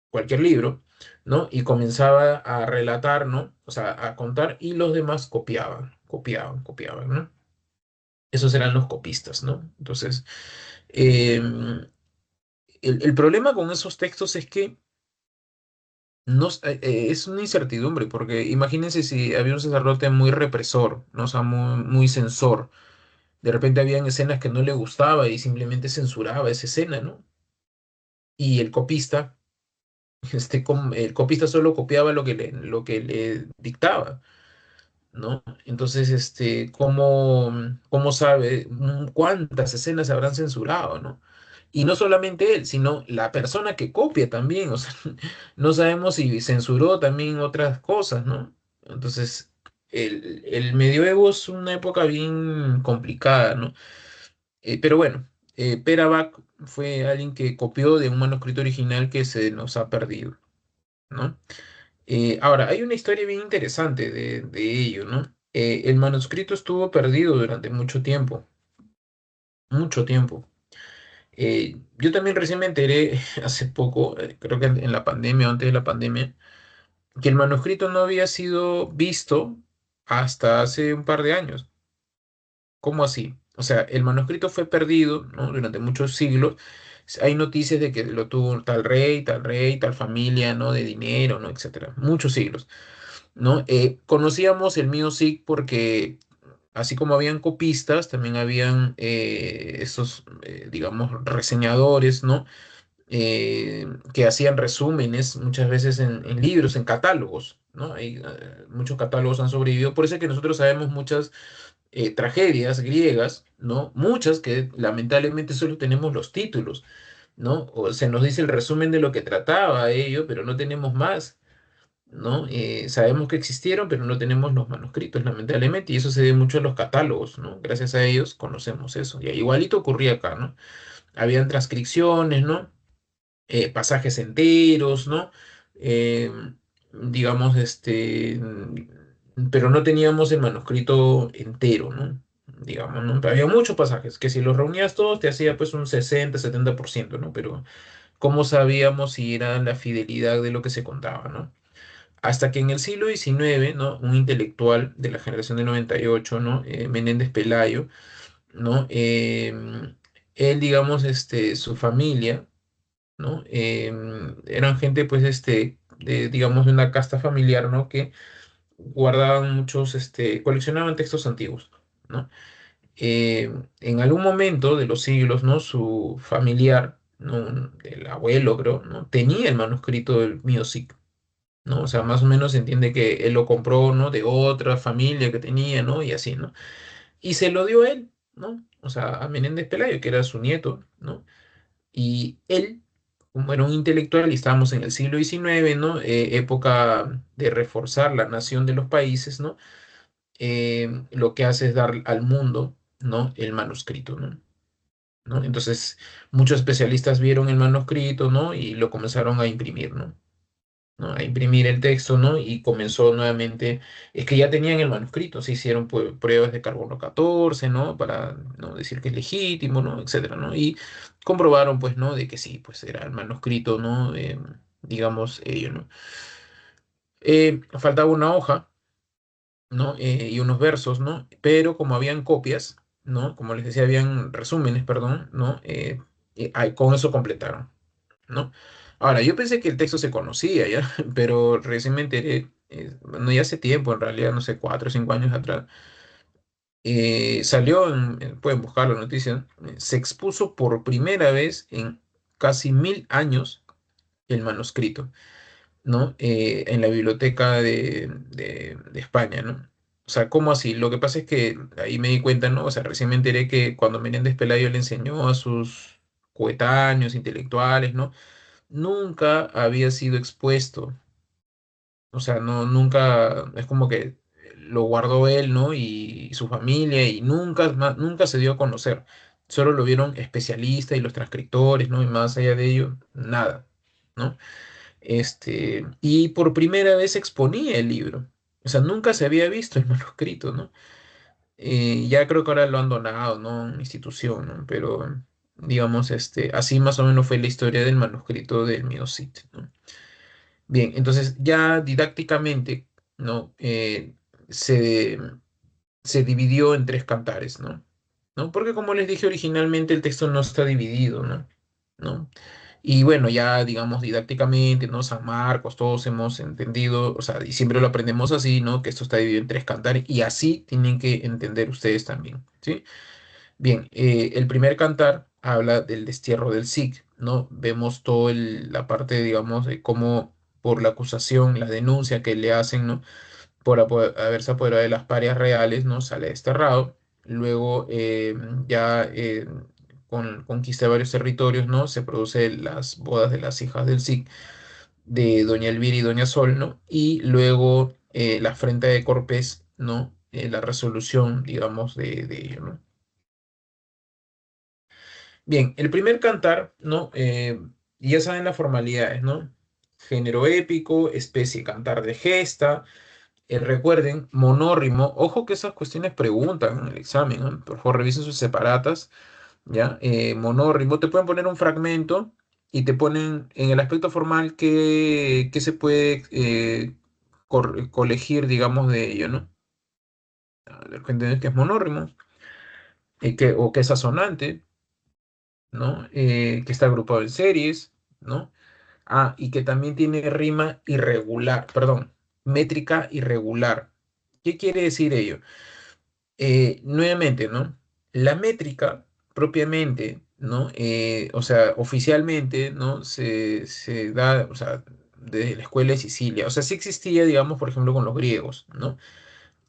cualquier libro, ¿no? Y comenzaba a relatar, ¿no? O sea, a contar y los demás copiaban, ¿no? Esos eran los copistas, ¿no? Entonces, el problema con esos textos es que no, es una incertidumbre, porque imagínense si había un sacerdote muy represor, ¿no? O sea, muy censor. De repente habían escenas que no le gustaba y simplemente censuraba esa escena, ¿no? Y el copista, el copista solo copiaba lo que le dictaba, ¿no? Entonces, ¿cómo sabe cuántas escenas se habrán censurado, ¿no? Y no solamente él, sino la persona que copia también, o sea, no sabemos si censuró también otras cosas, ¿no? Entonces, el medioevo es una época bien complicada, ¿no? Pero bueno, Pere Abad fue alguien que copió de un manuscrito original que se nos ha perdido, ¿no? Ahora, hay una historia bien interesante de ello, ¿no? El manuscrito estuvo perdido durante mucho tiempo, mucho tiempo. Yo también recién me enteré hace poco, creo que en la pandemia o antes de la pandemia, que el manuscrito no había sido visto hasta hace un par de años. ¿Cómo así? O sea, el manuscrito fue perdido, ¿no? Durante muchos siglos. Hay noticias de que lo tuvo tal rey, tal familia, ¿no? De dinero, ¿no? Etcétera. Muchos siglos. ¿No? Conocíamos el Music porque Así como habían copistas, también habían estos, digamos, reseñadores, ¿no? Que hacían resúmenes muchas veces en libros, en catálogos, ¿no? Muchos catálogos han sobrevivido. Por eso es que nosotros sabemos muchas tragedias griegas, ¿no? Muchas que lamentablemente solo tenemos los títulos, ¿no? O se nos dice el resumen de lo que trataba ello, pero no tenemos más, ¿no? Sabemos que existieron, pero no tenemos los manuscritos, lamentablemente, y eso se debe mucho a los catálogos, ¿no? Gracias a ellos conocemos eso. Y igualito ocurría acá, ¿no? Habían transcripciones, ¿no? Pasajes enteros, ¿no? Eh, digamos, pero no teníamos el manuscrito entero, ¿no? Digamos, ¿no? Había muchos pasajes que si los reunías todos te hacía pues un 60-70%, ¿no? Pero ¿cómo sabíamos si era la fidelidad de lo que se contaba, ¿no? Hasta que en el siglo XIX, ¿no? Un intelectual de la generación del 98, ¿no? Menéndez Pelayo, ¿no? Él, digamos, su familia, ¿no? Eran gente, pues, digamos, de una casta familiar, ¿no? Que guardaban muchos, coleccionaban textos antiguos, ¿no? En algún momento de los siglos, ¿no? Su familiar, ¿no? El abuelo, creo, ¿no? Tenía el manuscrito del Music, ¿no? O sea, más o menos se entiende que él lo compró, ¿no? De otra familia que tenía, ¿no? Y así, ¿no? Y se lo dio a él, ¿no? O sea, a Menéndez Pelayo, que era su nieto, ¿no? Y él, como era un intelectual y estábamos en el siglo XIX, ¿no? Época de reforzar la nación de los países, ¿no? Lo que hace es dar al mundo, ¿no? El manuscrito, ¿no? ¿No? Entonces, muchos especialistas vieron el manuscrito, ¿no? Y lo comenzaron a imprimir, ¿no? ¿No? A imprimir el texto, ¿no? Y comenzó nuevamente, es que ya tenían el manuscrito, se hicieron pruebas de carbono 14, ¿no? Para no decir que es legítimo, ¿no? Etcétera, ¿no? Y comprobaron, pues, ¿no? De que sí, pues era el manuscrito, ¿no? Digamos, ello, ¿no? Faltaba una hoja, ¿no? Y unos versos, ¿no? Pero como habían copias, ¿no? Como les decía, habían resúmenes, perdón, ¿no? Con eso completaron. ¿No? Ahora, yo pensé que el texto se conocía ya, pero recién me enteré, no, ya hace tiempo, en realidad, no sé, 4 o 5 años atrás, salió, pueden buscar la noticia, se expuso por primera vez en casi 1000 años el manuscrito, ¿no? En la biblioteca de España, ¿no? O sea, ¿cómo así? Lo que pasa es que ahí me di cuenta, ¿no? O sea, recién me enteré que cuando Menéndez Pelayo le enseñó a sus coetáneos intelectuales, ¿no? Nunca había sido expuesto. O sea, no, nunca, es como que lo guardó él, ¿no? Y su familia, y nunca se dio a conocer. Solo lo vieron especialistas y los transcriptores, ¿no? Y más allá de ello, nada, ¿no? Y por primera vez exponía el libro. O sea, nunca se había visto el manuscrito, ¿no? Ya creo que ahora lo han donado, ¿no? Una institución, ¿no? Pero, digamos, así más o menos fue la historia del manuscrito del Miocid, ¿no? Bien, entonces ya didácticamente, ¿no? Se, se dividió en tres cantares, ¿no? ¿No? Porque como les dije originalmente, el texto no está dividido, ¿no? ¿No? Y bueno, ya digamos didácticamente, ¿no? San Marcos, todos hemos entendido, o sea, y siempre lo aprendemos así, ¿no? Que esto está dividido en tres cantares y así tienen que entender ustedes también, ¿sí? Bien, el primer cantar habla del destierro del Cid, ¿no? Vemos toda la parte, digamos, de cómo por la acusación, la denuncia que le hacen, ¿no? Por haberse apoderado de las parias reales, ¿no? Sale desterrado. Luego, ya con conquista de varios territorios, ¿no? Se producen las bodas de las hijas del Cid, de Doña Elvira y Doña Sol, ¿no? Y luego la afrenta de Corpés, ¿no? La resolución, digamos, de ello, ¿no? Bien, el primer cantar, ¿no? Ya saben las formalidades, ¿no? Género épico, especie cantar de gesta. Recuerden, monórrimo. Ojo que esas cuestiones preguntan en el examen, ¿no? Por favor, revisen sus separatas, ¿ya? Monórrimo. Te pueden poner un fragmento y te ponen en el aspecto formal que se puede colegir, digamos, de ello, ¿no? Entender que es monórrimo o que es asonante, ¿no? Que está agrupado en series, ¿no? Ah, y que también tiene rima irregular, perdón, métrica irregular. ¿Qué quiere decir ello? nuevamente, ¿no? La métrica propiamente, ¿no? O sea, oficialmente, ¿no? Se da, o sea, desde la escuela de Sicilia. O sea, sí existía, digamos, por ejemplo, con los griegos, ¿no?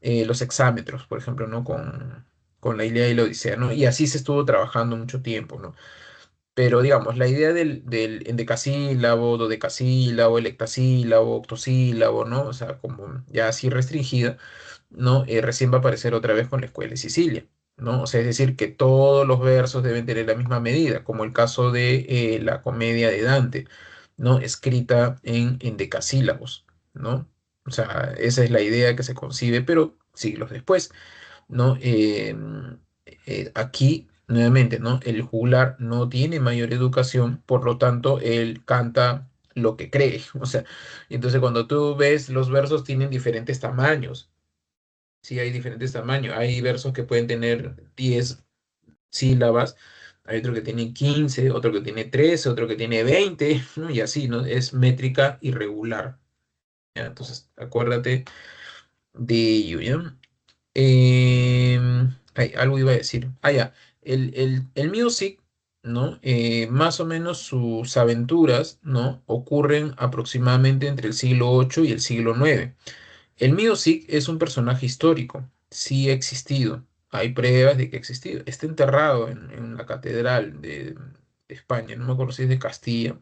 Los hexámetros, por ejemplo, ¿no? Con la Ilíada y la Odisea, ¿no? Y así se estuvo trabajando mucho tiempo, ¿no? Pero, digamos, la idea del endecasílabo, dodecasílabo, el hectasílabo, octosílabo, ¿no? O sea, como ya así restringida, ¿no? Recién va a aparecer otra vez con la escuela de Sicilia, ¿no? O sea, es decir, que todos los versos deben tener la misma medida, como el caso de la comedia de Dante, ¿no? Escrita en decasílabos, ¿no? O sea, esa es la idea que se concibe, pero siglos después, ¿no? Aquí, nuevamente, ¿no? El juglar no tiene mayor educación, por lo tanto, él canta lo que cree, o sea, entonces cuando tú ves los versos tienen diferentes tamaños. Sí, hay diferentes tamaños. Hay versos que pueden tener 10 sílabas, hay otro que tiene 15, otro que tiene 13, otro que tiene 20, ¿no? Y así, ¿no? Es métrica irregular. ¿Ya? Entonces, acuérdate de ello, ¿ya? Algo iba a decir. Ah, ya. El Music, ¿no? Más o menos sus aventuras, ¿no? Ocurren aproximadamente entre el siglo VIII y el siglo IX. El mío sí es un personaje histórico, sí ha existido, hay pruebas de que ha existido. Está enterrado en la catedral de España, no me acuerdo si es de Castilla,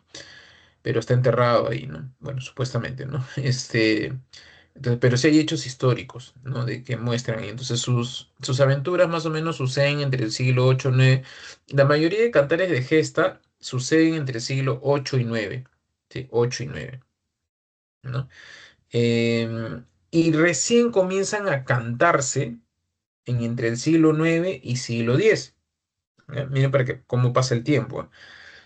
pero está enterrado ahí, ¿no? Bueno, supuestamente, ¿no? Entonces, pero sí hay hechos históricos, ¿no? De que muestran, y entonces sus aventuras más o menos suceden entre el siglo 8 y 9. La mayoría de cantares de gesta suceden entre el siglo 8 y 9, ¿sí? 8 y 9, ¿no? Y recién comienzan a cantarse en entre el siglo IX y siglo X. ¿Ya? Miren para que cómo pasa el tiempo,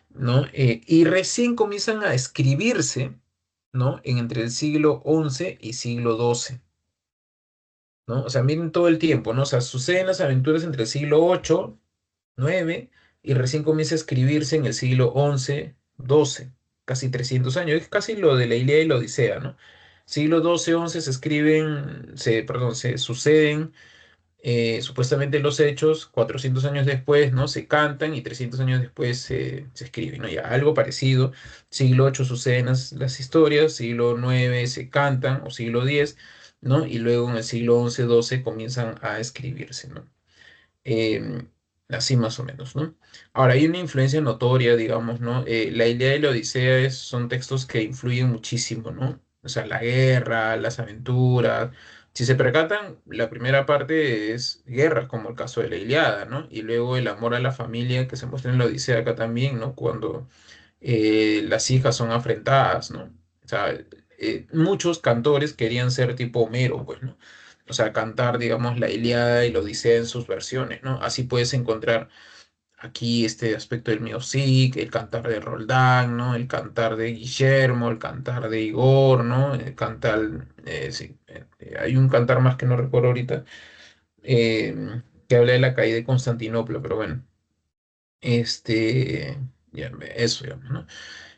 ¿no? Y recién comienzan a escribirse, ¿no? En entre el siglo XI y siglo XII, ¿no? O sea, miren todo el tiempo, ¿no? O sea, suceden las aventuras entre el siglo VIII, 9 y recién comienza a escribirse en el siglo XI, XII, casi 300 años. Es casi lo de la Ilíada y la Odisea, ¿no? Siglo XII, XI se escriben, perdón, se suceden supuestamente los hechos, 400 años después, ¿no? Se cantan y 300 años después se escriben, ¿no? Ya algo parecido. Siglo VIII suceden las historias, siglo IX se cantan, o siglo X, ¿no? Y luego en el siglo XI, XII comienzan a escribirse, ¿no? eh, Así más o menos, ¿no? Ahora, hay una influencia notoria, digamos, ¿no? La Ilíada y la Odisea son textos que influyen muchísimo, ¿no? O sea, la guerra, las aventuras. Si se percatan, la primera parte es guerra, como el caso de la Ilíada, ¿no? Y luego el amor a la familia que se muestra en la Odisea acá también, ¿no? Cuando las hijas son afrentadas, ¿no? O sea, muchos cantores querían ser tipo Homero, pues, ¿no? O sea, cantar, digamos, la Ilíada y la Odisea en sus versiones, ¿no? Así puedes encontrar aquí este aspecto del Music, el cantar de Roldán, ¿no? El cantar de Guillermo, el cantar de Igor, ¿no? El cantar, sí, hay un cantar más que no recuerdo ahorita, que habla de la caída de Constantinopla, pero bueno, ya, eso, digamos, ¿no?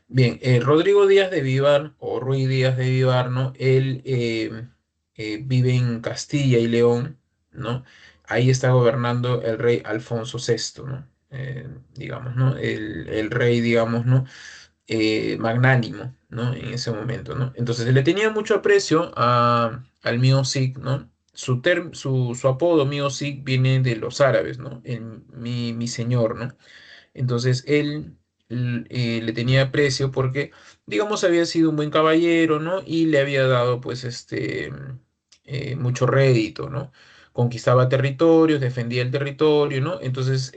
Bien, Rodrigo Díaz de Vivar, o Ruy Díaz de Vivar, ¿no? Él vive en Castilla y León, ¿no? Ahí está gobernando el rey Alfonso VI, ¿no? Digamos, ¿no? El rey, digamos, ¿no? Magnánimo, ¿no? En ese momento, ¿no? Entonces, le tenía mucho aprecio al Mio Sig, ¿no? Su apodo Mio Sig viene de los árabes, ¿no? Mi señor, ¿no? Entonces él le tenía aprecio porque, digamos, había sido un buen caballero, ¿no? Y le había dado, pues, mucho rédito, ¿no? Conquistaba territorios, defendía el territorio, ¿no? Entonces,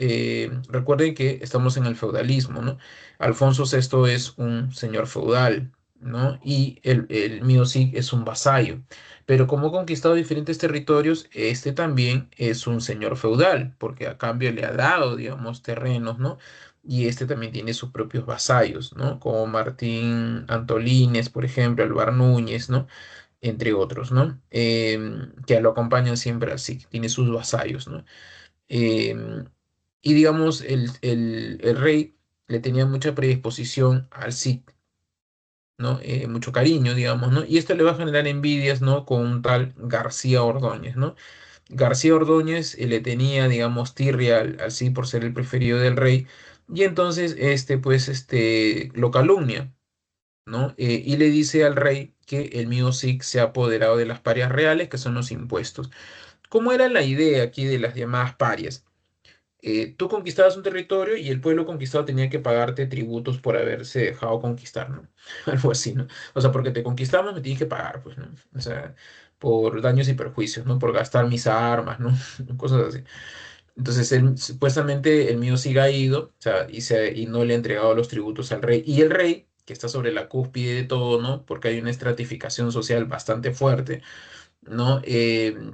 recuerden que estamos en el feudalismo, ¿no? Alfonso VI es un señor feudal, ¿no? Y el Mío Sig es un vasallo. Pero como ha conquistado diferentes territorios, este también es un señor feudal, porque a cambio le ha dado, digamos, terrenos, ¿no? Y este también tiene sus propios vasallos, ¿no? Como Martín Antolínez, por ejemplo, Alvar Núñez, ¿no? Entre otros, ¿no? Que lo acompañan siempre así, tiene sus vasallos, ¿no? Em, y digamos, el rey le tenía mucha predisposición al Cid, ¿no? Mucho cariño, digamos, ¿no? Y esto le va a generar envidias, ¿no? Con un tal García Ordóñez, ¿no? García Ordóñez le tenía, digamos, tirria al Cid por ser el preferido del rey, y entonces pues, lo calumnia, ¿no? Y le dice al rey que el mío Cid se ha apoderado de las parias reales, que son los impuestos. ¿Cómo era la idea aquí de las llamadas parias? Tú conquistabas un territorio y el pueblo conquistado tenía que pagarte tributos por haberse dejado conquistar, ¿no? Algo así, ¿no? O sea, porque te conquistamos me tienes que pagar, pues, ¿no? O sea, por daños y perjuicios, ¿no? Por gastar mis armas, ¿no? Cosas así. Entonces, supuestamente el mío sí ha ido, o sea, y no le ha entregado los tributos al rey. Y el rey, que está sobre la cúspide de todo, ¿no? Porque hay una estratificación social bastante fuerte, ¿no?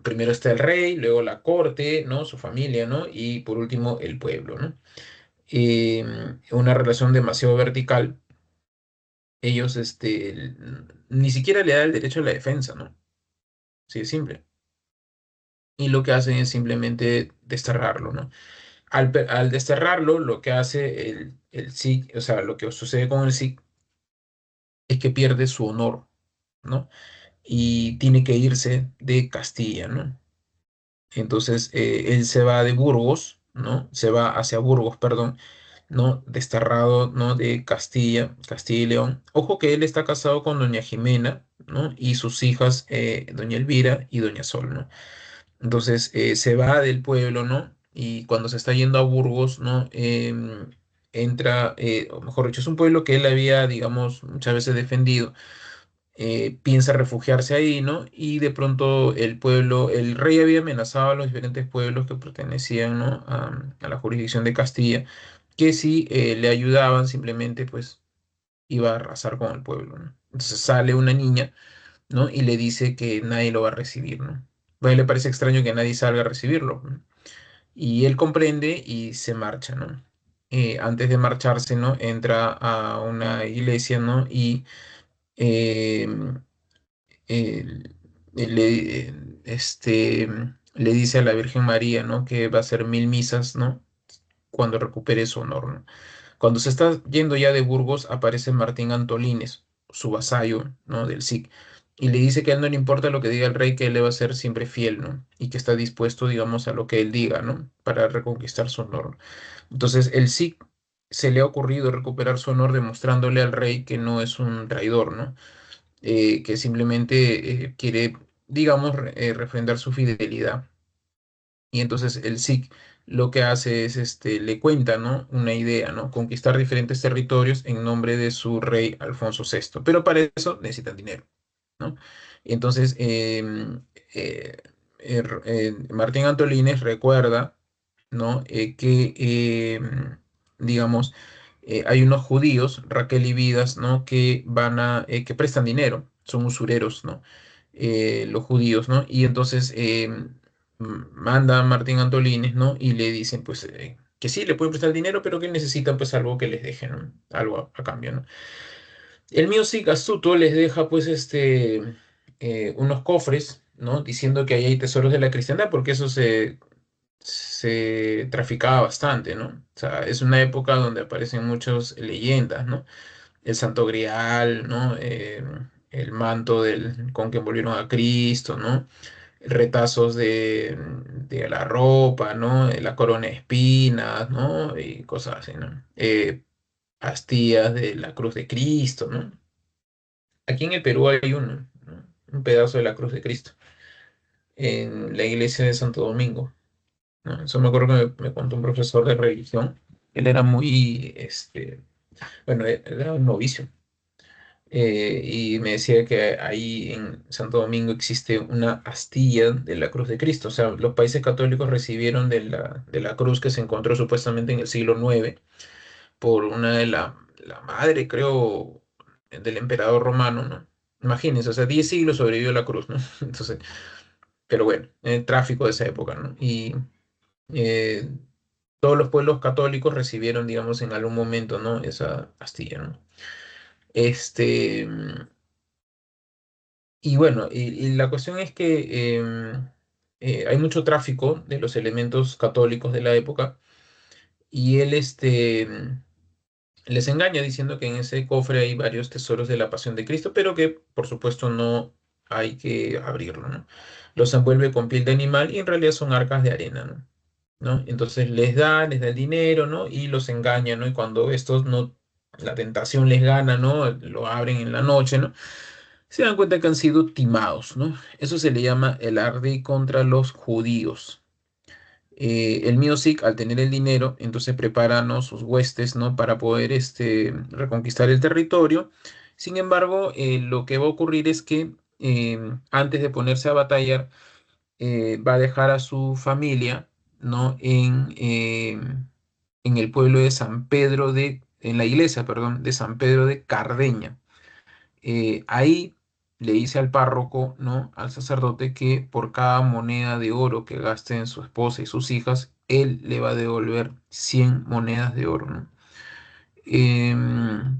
Primero está el rey, luego la corte, ¿no? Su familia, ¿no? Y por último el pueblo, ¿no? Una relación demasiado vertical. Ellos, ni siquiera le da el derecho a la defensa, ¿no? Sí, es simple. Y lo que hacen es simplemente desterrarlo, ¿no? Al desterrarlo, lo que hace el Sikh, o sea, lo que sucede con el Sikh es que pierde su honor, ¿no? Y tiene que irse de Castilla, ¿no? Entonces, él se va de Burgos, ¿no? Se va hacia Burgos, perdón, ¿no? Desterrado, ¿no? De Castilla y León. Ojo que él está casado con doña Jimena, ¿no? Y sus hijas, doña Elvira y doña Sol, ¿no? Entonces, se va del pueblo, ¿no? Y cuando se está yendo a Burgos, ¿no? Entra, o mejor dicho, es un pueblo que él había, digamos, muchas veces defendido, piensa refugiarse ahí, ¿no? Y de pronto el pueblo, el rey había amenazado a los diferentes pueblos que pertenecían, ¿no? A la jurisdicción de Castilla, que si le ayudaban, simplemente pues iba a arrasar con el pueblo, ¿no? Entonces sale una niña, ¿no? Y le dice que nadie lo va a recibir, ¿no? A él le parece extraño que nadie salga a recibirlo, ¿no? Y él comprende y se marcha, ¿no? Antes de marcharse, ¿no? Entra a una iglesia, ¿no? Y eh, él- él le dice a la Virgen María, ¿no? Que va a hacer 1000 misas, ¿no? Cuando recupere su honor, ¿no? Cuando se está yendo ya de Burgos, aparece Martín Antolínez, su vasallo, ¿no? Del Cid, y le dice que a él no le importa lo que diga el rey, que él le va a ser siempre fiel, ¿no? Y que está dispuesto, digamos, a lo que él diga, ¿no? Para reconquistar su honor. Entonces, el Cid se le ha ocurrido recuperar su honor demostrándole al rey que no es un traidor, ¿no? Que simplemente quiere, digamos, refrendar su fidelidad. Y entonces el Sikh lo que hace es, le cuenta, ¿no? Una idea, ¿no? Conquistar diferentes territorios en nombre de su rey Alfonso VI. Pero para eso necesitan dinero, ¿no? Y entonces Martín Antolínez recuerda, ¿no? Digamos, hay unos judíos, Raquel y Vidas, ¿no? Que prestan dinero, son usureros, ¿no? Los judíos, ¿no? Y entonces manda a Martín Antolínez, ¿no? Y le dicen, pues, que sí, le pueden prestar dinero, pero que necesitan, pues, algo que les dejen, ¿no? Algo a cambio, ¿no? El mío sí, astuto, les deja, pues, unos cofres, ¿no? Diciendo que ahí hay tesoros de la cristiandad, porque eso se traficaba bastante, ¿no? O sea, es una época donde aparecen muchas leyendas, ¿no? El Santo Grial, ¿no? El manto con que envolvieron a Cristo, ¿no? Retazos de la ropa, ¿no? La corona de espinas, ¿no? Y cosas así, ¿no? Astillas de la cruz de Cristo, ¿no? Aquí en el Perú hay uno, ¿no? Un pedazo de la cruz de Cristo en la iglesia de Santo Domingo, ¿no? Eso me acuerdo que me contó un profesor de religión. Él era muy, bueno, era un novicio. Y me decía que ahí en Santo Domingo existe una astilla de la Cruz de Cristo. O sea, los países católicos recibieron de la cruz que se encontró supuestamente en el siglo IX por una la madre, creo, del emperador romano, ¿no? Imagínense, o sea, 10 siglos sobrevivió la cruz, ¿no? Entonces, pero bueno, el tráfico de esa época, ¿no? Y eh, todos los pueblos católicos recibieron, digamos, en algún momento, ¿no? Esa astilla, ¿no? Este. Y bueno, y la cuestión es que hay mucho tráfico de los elementos católicos de la época y él les engaña diciendo que en ese cofre hay varios tesoros de la Pasión de Cristo, pero que por supuesto no, hay que abrirlo, ¿no? Los envuelve con piel de animal y en realidad son arcas de arena, ¿no? ¿No? Entonces les da el dinero, ¿no? Y los engaña, ¿no? Y cuando estos no, la tentación les gana, ¿no? Lo abren en la noche, ¿no? Se dan cuenta que han sido timados, ¿no? Eso se le llama el arde contra los judíos. El Miosic, al tener el dinero, entonces prepara, ¿no? sus huestes, ¿no? para poder reconquistar el territorio. Sin embargo, lo que va a ocurrir es que antes de ponerse a batallar, va a dejar a su familia, ¿no? en el pueblo de San Pedro en la iglesia, perdón, de San Pedro de Cardeña. Ahí le dice al párroco, ¿no? Al sacerdote que por cada moneda de oro que gaste en su esposa y sus hijas, él le va a devolver 100 monedas de oro, ¿no?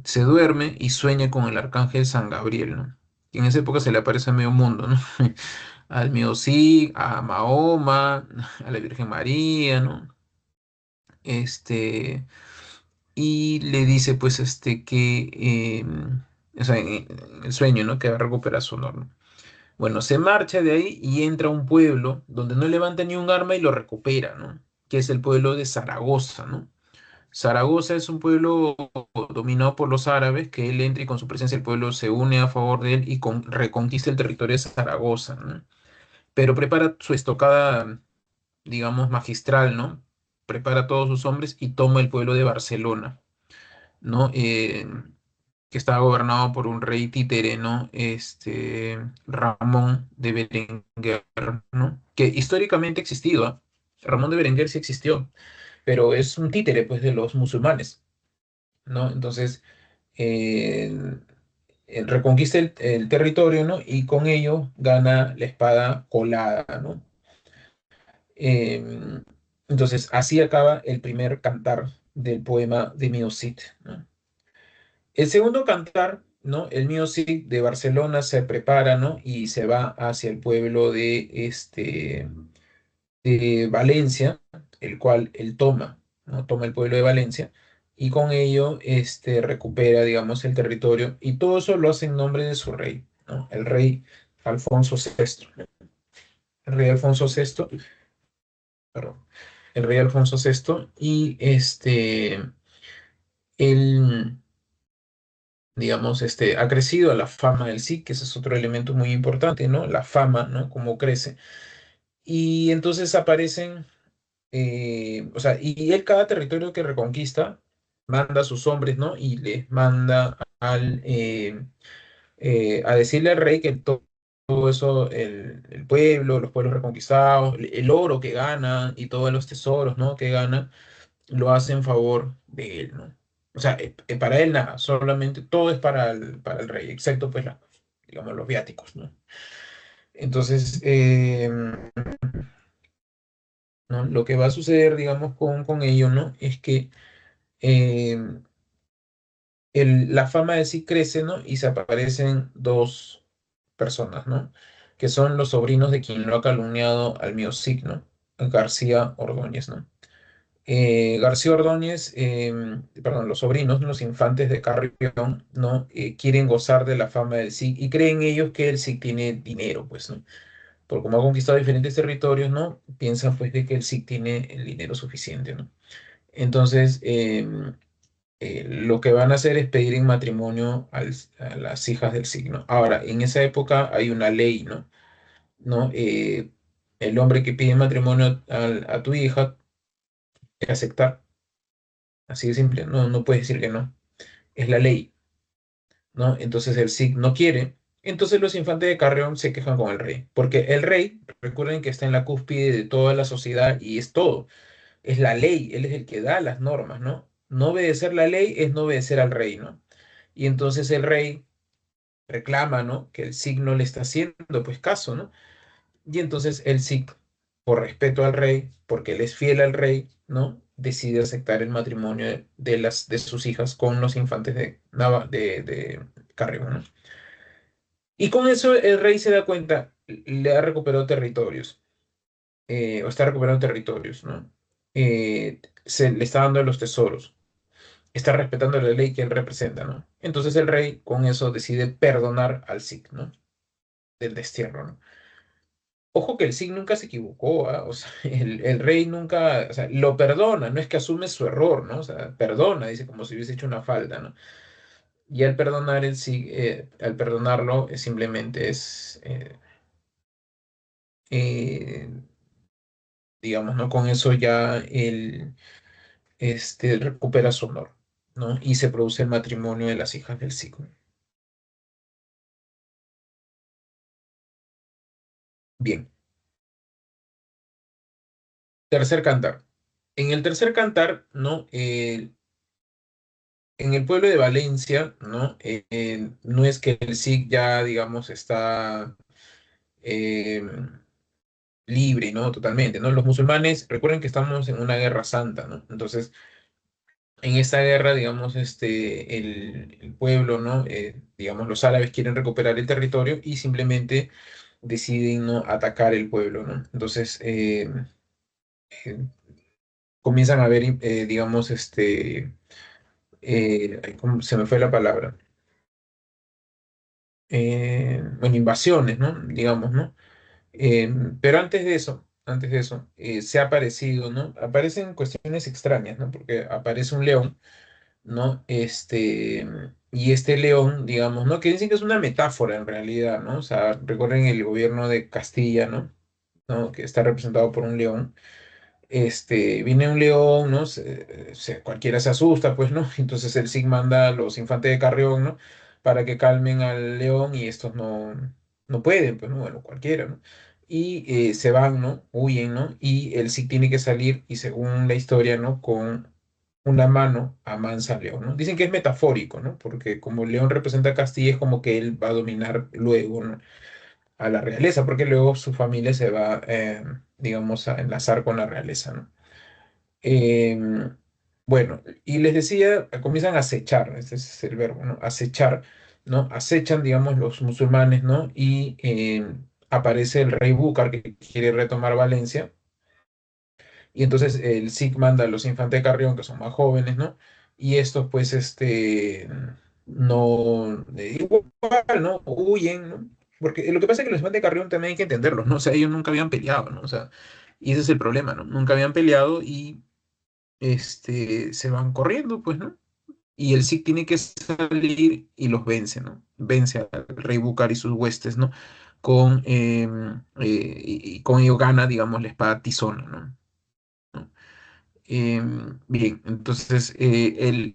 Se duerme y sueña con el arcángel San Gabriel, ¿no? Que en esa época se le aparece a medio mundo, ¿no? Al Miosí, a Mahoma, a la Virgen María, ¿no? Este, y le dice, pues, o sea, en el sueño, ¿no? Que va a recuperar su honor, ¿no? Bueno, se marcha de ahí y entra a un pueblo donde no levanta ni un arma y lo recupera, ¿no? Que es el pueblo de Zaragoza, ¿no? Zaragoza es un pueblo dominado por los árabes, que él entra y con su presencia el pueblo se une a favor de él y reconquista el territorio de Zaragoza, ¿no? Pero prepara su estocada, digamos, magistral, ¿no? Prepara a todos sus hombres y toma el pueblo de Barcelona, ¿no? Que estaba gobernado por un rey títere, ¿no? Ramón de Berenguer, ¿no? Que históricamente ha existido, ¿ah? Ramón de Berenguer sí existió, pero es un títere, pues, de los musulmanes, ¿no? Entonces, eh, reconquista el territorio, ¿no? Y con ello gana la espada colada, ¿no? Eh, entonces, así acaba el primer cantar del poema de Mio Cid, ¿no? El segundo cantar, ¿no? El mío sí de Barcelona se prepara, ¿no? Y se va hacia el pueblo de Valencia, el cual él toma, ¿no? Toma el pueblo de Valencia y con ello recupera, digamos, el territorio y todo eso lo hace en nombre de su rey, ¿no? El rey Alfonso VI. El rey Alfonso VI, perdón, el rey Alfonso VI y él digamos, ha crecido a la fama del sí, que ese es otro elemento muy importante, ¿no? La fama, ¿no? Cómo crece. Y entonces aparecen, o sea, y él cada territorio que reconquista manda a sus hombres, ¿no? Y les manda a decirle al rey que todo eso, el pueblo, los pueblos reconquistados, el oro que gana y todos los tesoros, ¿no? que gana lo hace en favor de él, ¿no? O sea, para él nada, solamente todo es para el rey, excepto pues digamos, los viáticos, ¿no? Entonces, ¿no? Lo que va a suceder, digamos, con ello, ¿no? Es que eh, la fama de sí crece, ¿no? Y se aparecen dos personas, ¿no? Que son los sobrinos de quien lo ha calumniado al mío signo, García Ordóñez, ¿no? García Ordóñez, perdón, los sobrinos, los infantes de Carrión, ¿no? Quieren gozar de la fama del SIC y creen ellos que el SIC tiene dinero, pues, ¿no? Por como ha conquistado diferentes territorios, ¿no? Piensan, pues, de que el SIC tiene el dinero suficiente, ¿no? Entonces, lo que van a hacer es pedir en matrimonio a las hijas del SIC, ¿no? Ahora, en esa época hay una ley, ¿no? ¿No? El hombre que pide matrimonio a tu hija, que aceptar. Así de simple, no, no puedes decir que no. Es la ley, ¿no? Entonces el Cid no quiere. Entonces los infantes de Carrión se quejan con el rey, porque el rey, recuerden que está en la cúspide de toda la sociedad y es todo, es la ley, él es el que da las normas, ¿no? No obedecer la ley es no obedecer al rey, ¿no? Y entonces el rey reclama, ¿no? Que el Cid no le está haciendo pues caso, ¿no? Y entonces el Cid, por respeto al rey, porque él es fiel al rey, ¿no? Decide aceptar el matrimonio de sus hijas con los infantes de Carrión, ¿no? Y con eso el rey se da cuenta, le ha recuperado territorios, o está recuperando territorios, ¿no? Se le está dando los tesoros, está respetando la ley que él representa, ¿no? Entonces el rey con eso decide perdonar al Cid, ¿no? del destierro, ¿no? Ojo que el Cid nunca se equivocó, ¿ah? O sea, el rey nunca, o sea, lo perdona, no es que asume su error, ¿no? O sea, perdona, dice como si hubiese hecho una falta, ¿no? Y al perdonar el Cid, al perdonarlo, simplemente es, eh, digamos, ¿no? Con eso ya él, recupera su honor, ¿no? Y se produce el matrimonio de las hijas del Cid. Bien, tercer cantar. En el tercer cantar, ¿no? En el pueblo de Valencia, ¿no? No es que el Cid ya, digamos, está eh, libre, ¿no? Totalmente, ¿no? Los musulmanes, recuerden que estamos en una guerra santa, ¿no? Entonces, en esta guerra, digamos, el pueblo, ¿no? Digamos, los árabes quieren recuperar el territorio y simplemente deciden, ¿no? Atacar el pueblo, ¿no? Entonces, eh, comienzan a haber, digamos, ay, ¿cómo se me fue la palabra? Bueno, invasiones, ¿no? Digamos, ¿no? Pero antes de eso, se ha aparecido, ¿no? Aparecen cuestiones extrañas, ¿no? Porque aparece un león, ¿no? Y este león, digamos, ¿no? Que dicen que es una metáfora en realidad, ¿no? O sea, recuerden el gobierno de Castilla, ¿no? ¿No? Que está representado por un león. Viene un león, ¿no? Cualquiera se asusta, pues, ¿no? Entonces el Cid manda a los infantes de Carrión, ¿no? Para que calmen al león y estos no pueden, pues, ¿no? Bueno, cualquiera, ¿no? Y se van, ¿no? Huyen, ¿no? Y el Cid tiene que salir y según la historia, ¿no? Con una mano amansa al león, ¿no? Dicen que es metafórico, ¿no? Porque como el león representa a Castilla, es como que él va a dominar luego, ¿no? A la realeza, porque luego su familia se va, digamos, a enlazar con la realeza, ¿no? Em, bueno, y les decía, comienzan a acechar, ese es el verbo, ¿no? Acechar, ¿no? Acechan, digamos, los musulmanes, ¿no? Y aparece el rey Búcar que quiere retomar Valencia, y entonces el Cid manda a los infantes de Carrión, que son más jóvenes, ¿no? Y estos, pues, no, igual, ¿no? Huyen, ¿no? Porque lo que pasa es que los infantes de Carrión también hay que entenderlos, ¿no? O sea, ellos nunca habían peleado, ¿no? O sea, y ese es el problema, ¿no? Nunca habían peleado y se van corriendo, pues, ¿no? Y el Cid tiene que salir y los vence, ¿no? Vence al rey Búcar y sus huestes, ¿no? Y con ello gana, digamos, la espada tizona, ¿no? ¿No? Bien, entonces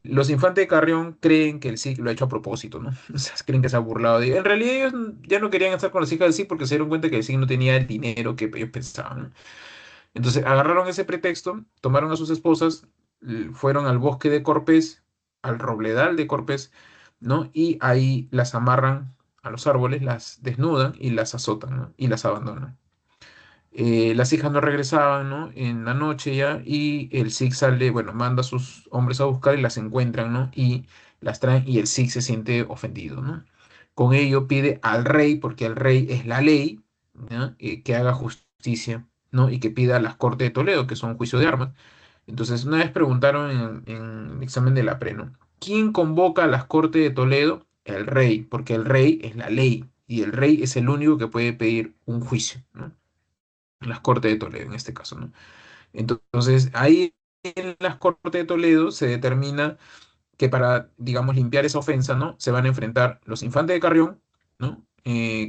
los infantes de Carrión creen que el Cid lo ha hecho a propósito, ¿no? O sea, creen que se ha burlado de ellos. En realidad ellos ya no querían estar con las hijas del Cid porque se dieron cuenta que el Cid no tenía el dinero que ellos pensaban, ¿no? Entonces agarraron ese pretexto, tomaron a sus esposas, fueron al bosque de Corpés, al robledal de Corpés, ¿no? Y ahí las amarran a los árboles, las desnudan y las azotan, ¿no? Y las abandonan. Las hijas no regresaban, ¿no? En la noche ya, y el Sig sale, bueno, manda a sus hombres a buscar y las encuentran, ¿no? Y las traen y el Sig se siente ofendido, ¿no? Con ello pide al rey, porque el rey es la ley, ¿ya? Que haga justicia, ¿no? Y que pida a las Cortes de Toledo, que son juicio de armas. Entonces, una vez preguntaron en el examen de la pre, ¿no? ¿Quién convoca a las Cortes de Toledo? El rey, porque el rey es la ley y el rey es el único que puede pedir un juicio, ¿no? Las Cortes de Toledo en este caso, ¿no? Entonces, ahí en las Cortes de Toledo se determina que para, digamos, limpiar esa ofensa, ¿no? Se van a enfrentar los infantes de Carrión, ¿no?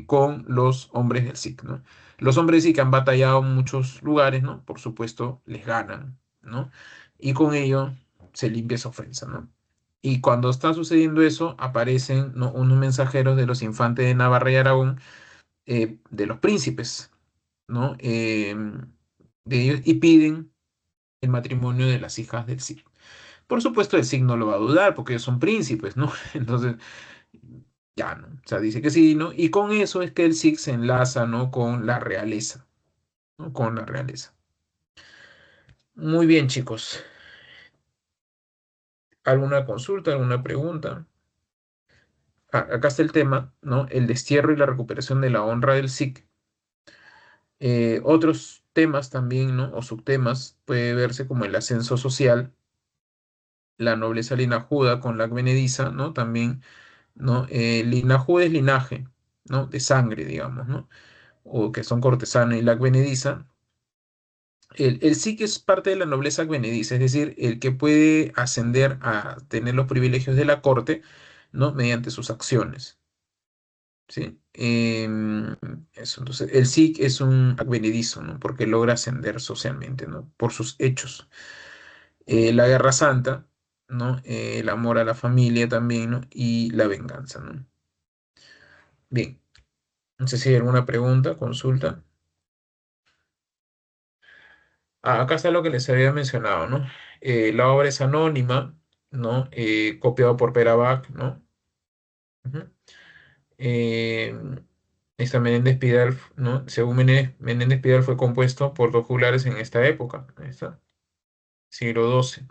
Con los hombres del SIC, ¿no? Los hombres sí que han batallado en muchos lugares, ¿no? Por supuesto, les ganan, ¿no? Y con ello se limpia esa ofensa, ¿no? Y cuando está sucediendo eso, aparecen, ¿no? Unos mensajeros de los infantes de Navarra y Aragón, de los príncipes, ¿no? De ellos y piden el matrimonio de las hijas del Cid. Por supuesto, el Cid no lo va a dudar porque ellos son príncipes, ¿no? Entonces, ya, ¿no? O sea, dice que sí, ¿no? Y con eso es que el Cid se enlaza, ¿no? Con la realeza, ¿no? Con la realeza. Muy bien, chicos. ¿Alguna consulta, alguna pregunta? Acá está el tema, ¿no? El destierro y la recuperación de la honra del Cid. Otros temas también, ¿no? O subtemas puede verse como el ascenso social, la nobleza linajuda con la advenediza, ¿no? También, ¿no? Linajuda es linaje, ¿no? De sangre, digamos, ¿no? O que son cortesanos y la advenediza. El sí que es parte de la nobleza advenediza, es decir, el que puede ascender a tener los privilegios de la corte, ¿no? Mediante sus acciones, ¿sí? Eso, entonces, el Sikh es un advenedizo, ¿no? Porque logra ascender socialmente, ¿no? Por sus hechos. La guerra santa, ¿no? El amor a la familia también, ¿no? Y la venganza, ¿no? Bien, no sé si hay alguna pregunta, consulta. Acá está lo que les había mencionado, ¿no? La obra es anónima, ¿no? Copiado por Perabac, ¿no? Ujú. Eh, Esta Menéndez Pidal, ¿no? Según Menéndez Pidal fue compuesto por dos juglares en esta época, ahí está, siglo XII,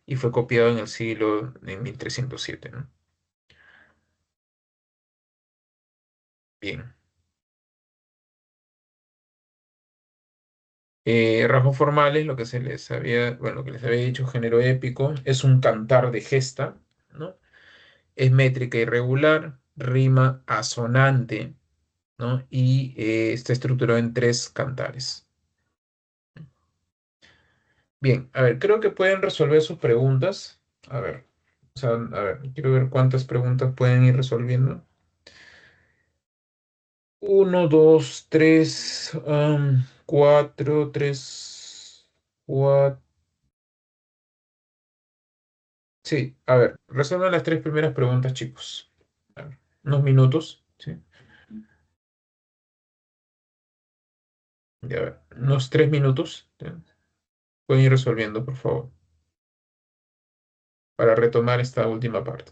y fue copiado en el siglo de 1307, ¿no? Bien. Rasgos formales, lo que se les había, bueno, lo que les había dicho, género épico, es un cantar de gesta, ¿no? Es métrica irregular, rima asonante, ¿no? Y está estructurado en tres cantares. Bien, a ver, creo que pueden resolver sus preguntas. A ver, o sea, a ver, quiero ver cuántas preguntas pueden ir resolviendo. Uno, dos, tres, cuatro, tres, cuatro. Sí, a ver, resuelvan las tres primeras preguntas, chicos. A ver, unos minutos, ¿sí? Ya, a ver, unos 3 minutos, ¿sí? Pueden ir resolviendo, por favor, para retomar esta última parte.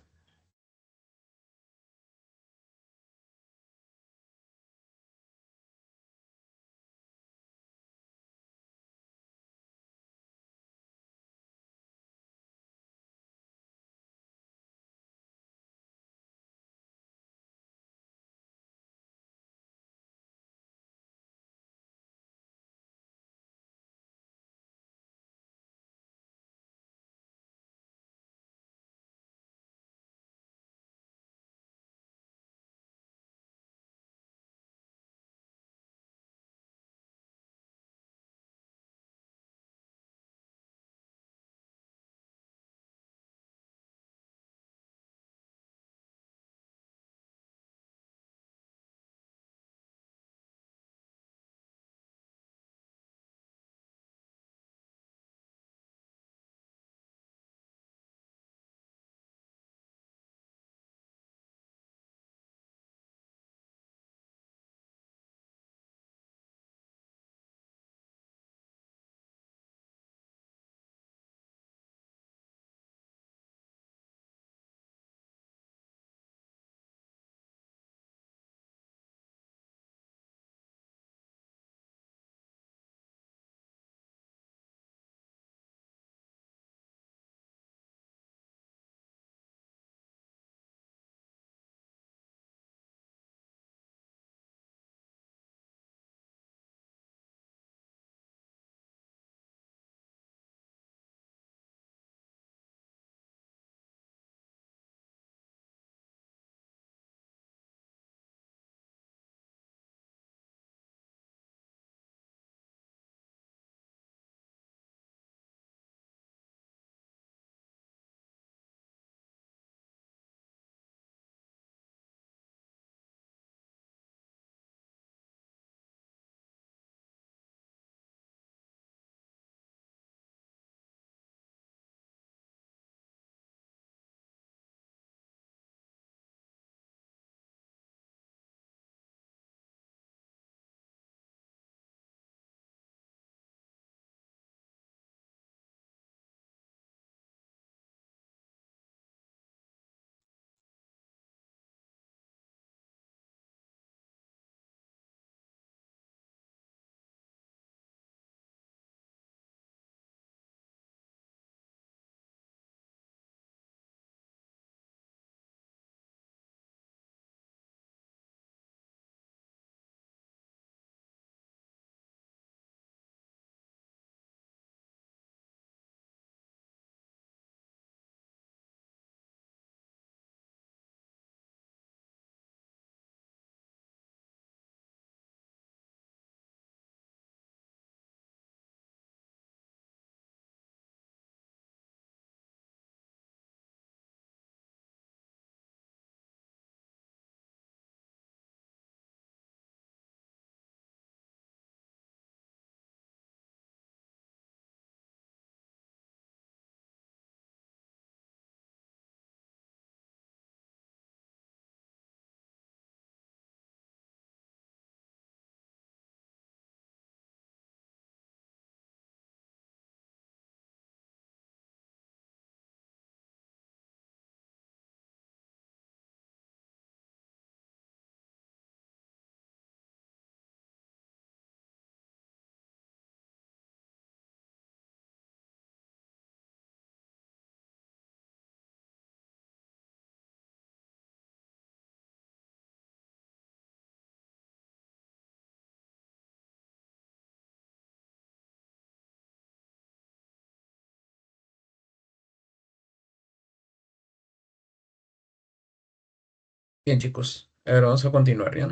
Bien, chicos, a ver, vamos a continuar, ¿ya?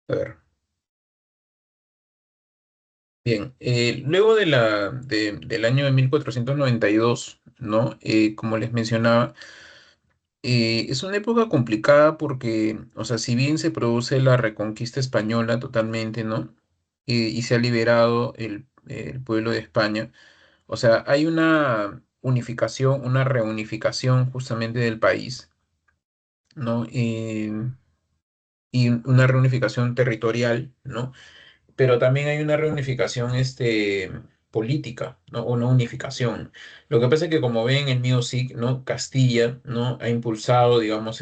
A ver, bien, luego del año de 1492, ¿no? Como les mencionaba, es una época complicada porque, o sea, si bien se produce la reconquista española totalmente, ¿no? Y se ha liberado el pueblo de España, o sea, hay una unificación, una reunificación justamente del país, ¿no? Y una reunificación territorial, ¿no? Pero también hay una reunificación política, ¿no? Una unificación. Lo que pasa es que, como ven, el MioSIC, ¿no? Castilla, ¿no? Ha impulsado, digamos,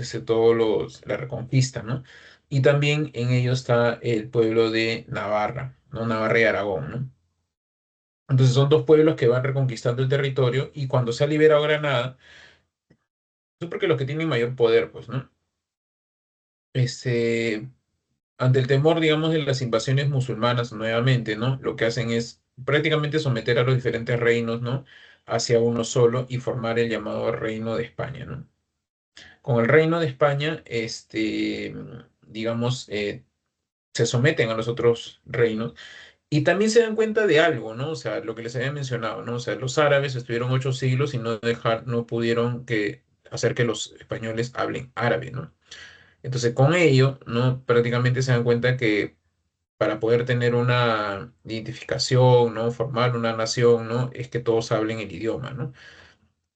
la reconquista, ¿no? Y también en ello está el pueblo de Navarra, ¿no? Navarra y Aragón, ¿no? Entonces son dos pueblos que van reconquistando el territorio y cuando se ha liberado Granada, es porque los que tienen mayor poder, pues, ¿no? Este, ante el temor, digamos, de las invasiones musulmanas nuevamente, ¿no? Lo que hacen es prácticamente someter a los diferentes reinos, ¿no? Hacia uno solo y formar el llamado Reino de España, ¿no? Con el Reino de España, digamos, se someten a los otros reinos y también se dan cuenta de algo, ¿no? O sea, lo que les había mencionado, ¿no? O sea, los árabes estuvieron 8 siglos y no pudieron hacer que los españoles hablen árabe, ¿no? Entonces, con ello, ¿no? Prácticamente se dan cuenta que para poder tener una identificación, ¿no? Formar una nación, ¿no? Es que todos hablen el idioma, ¿no?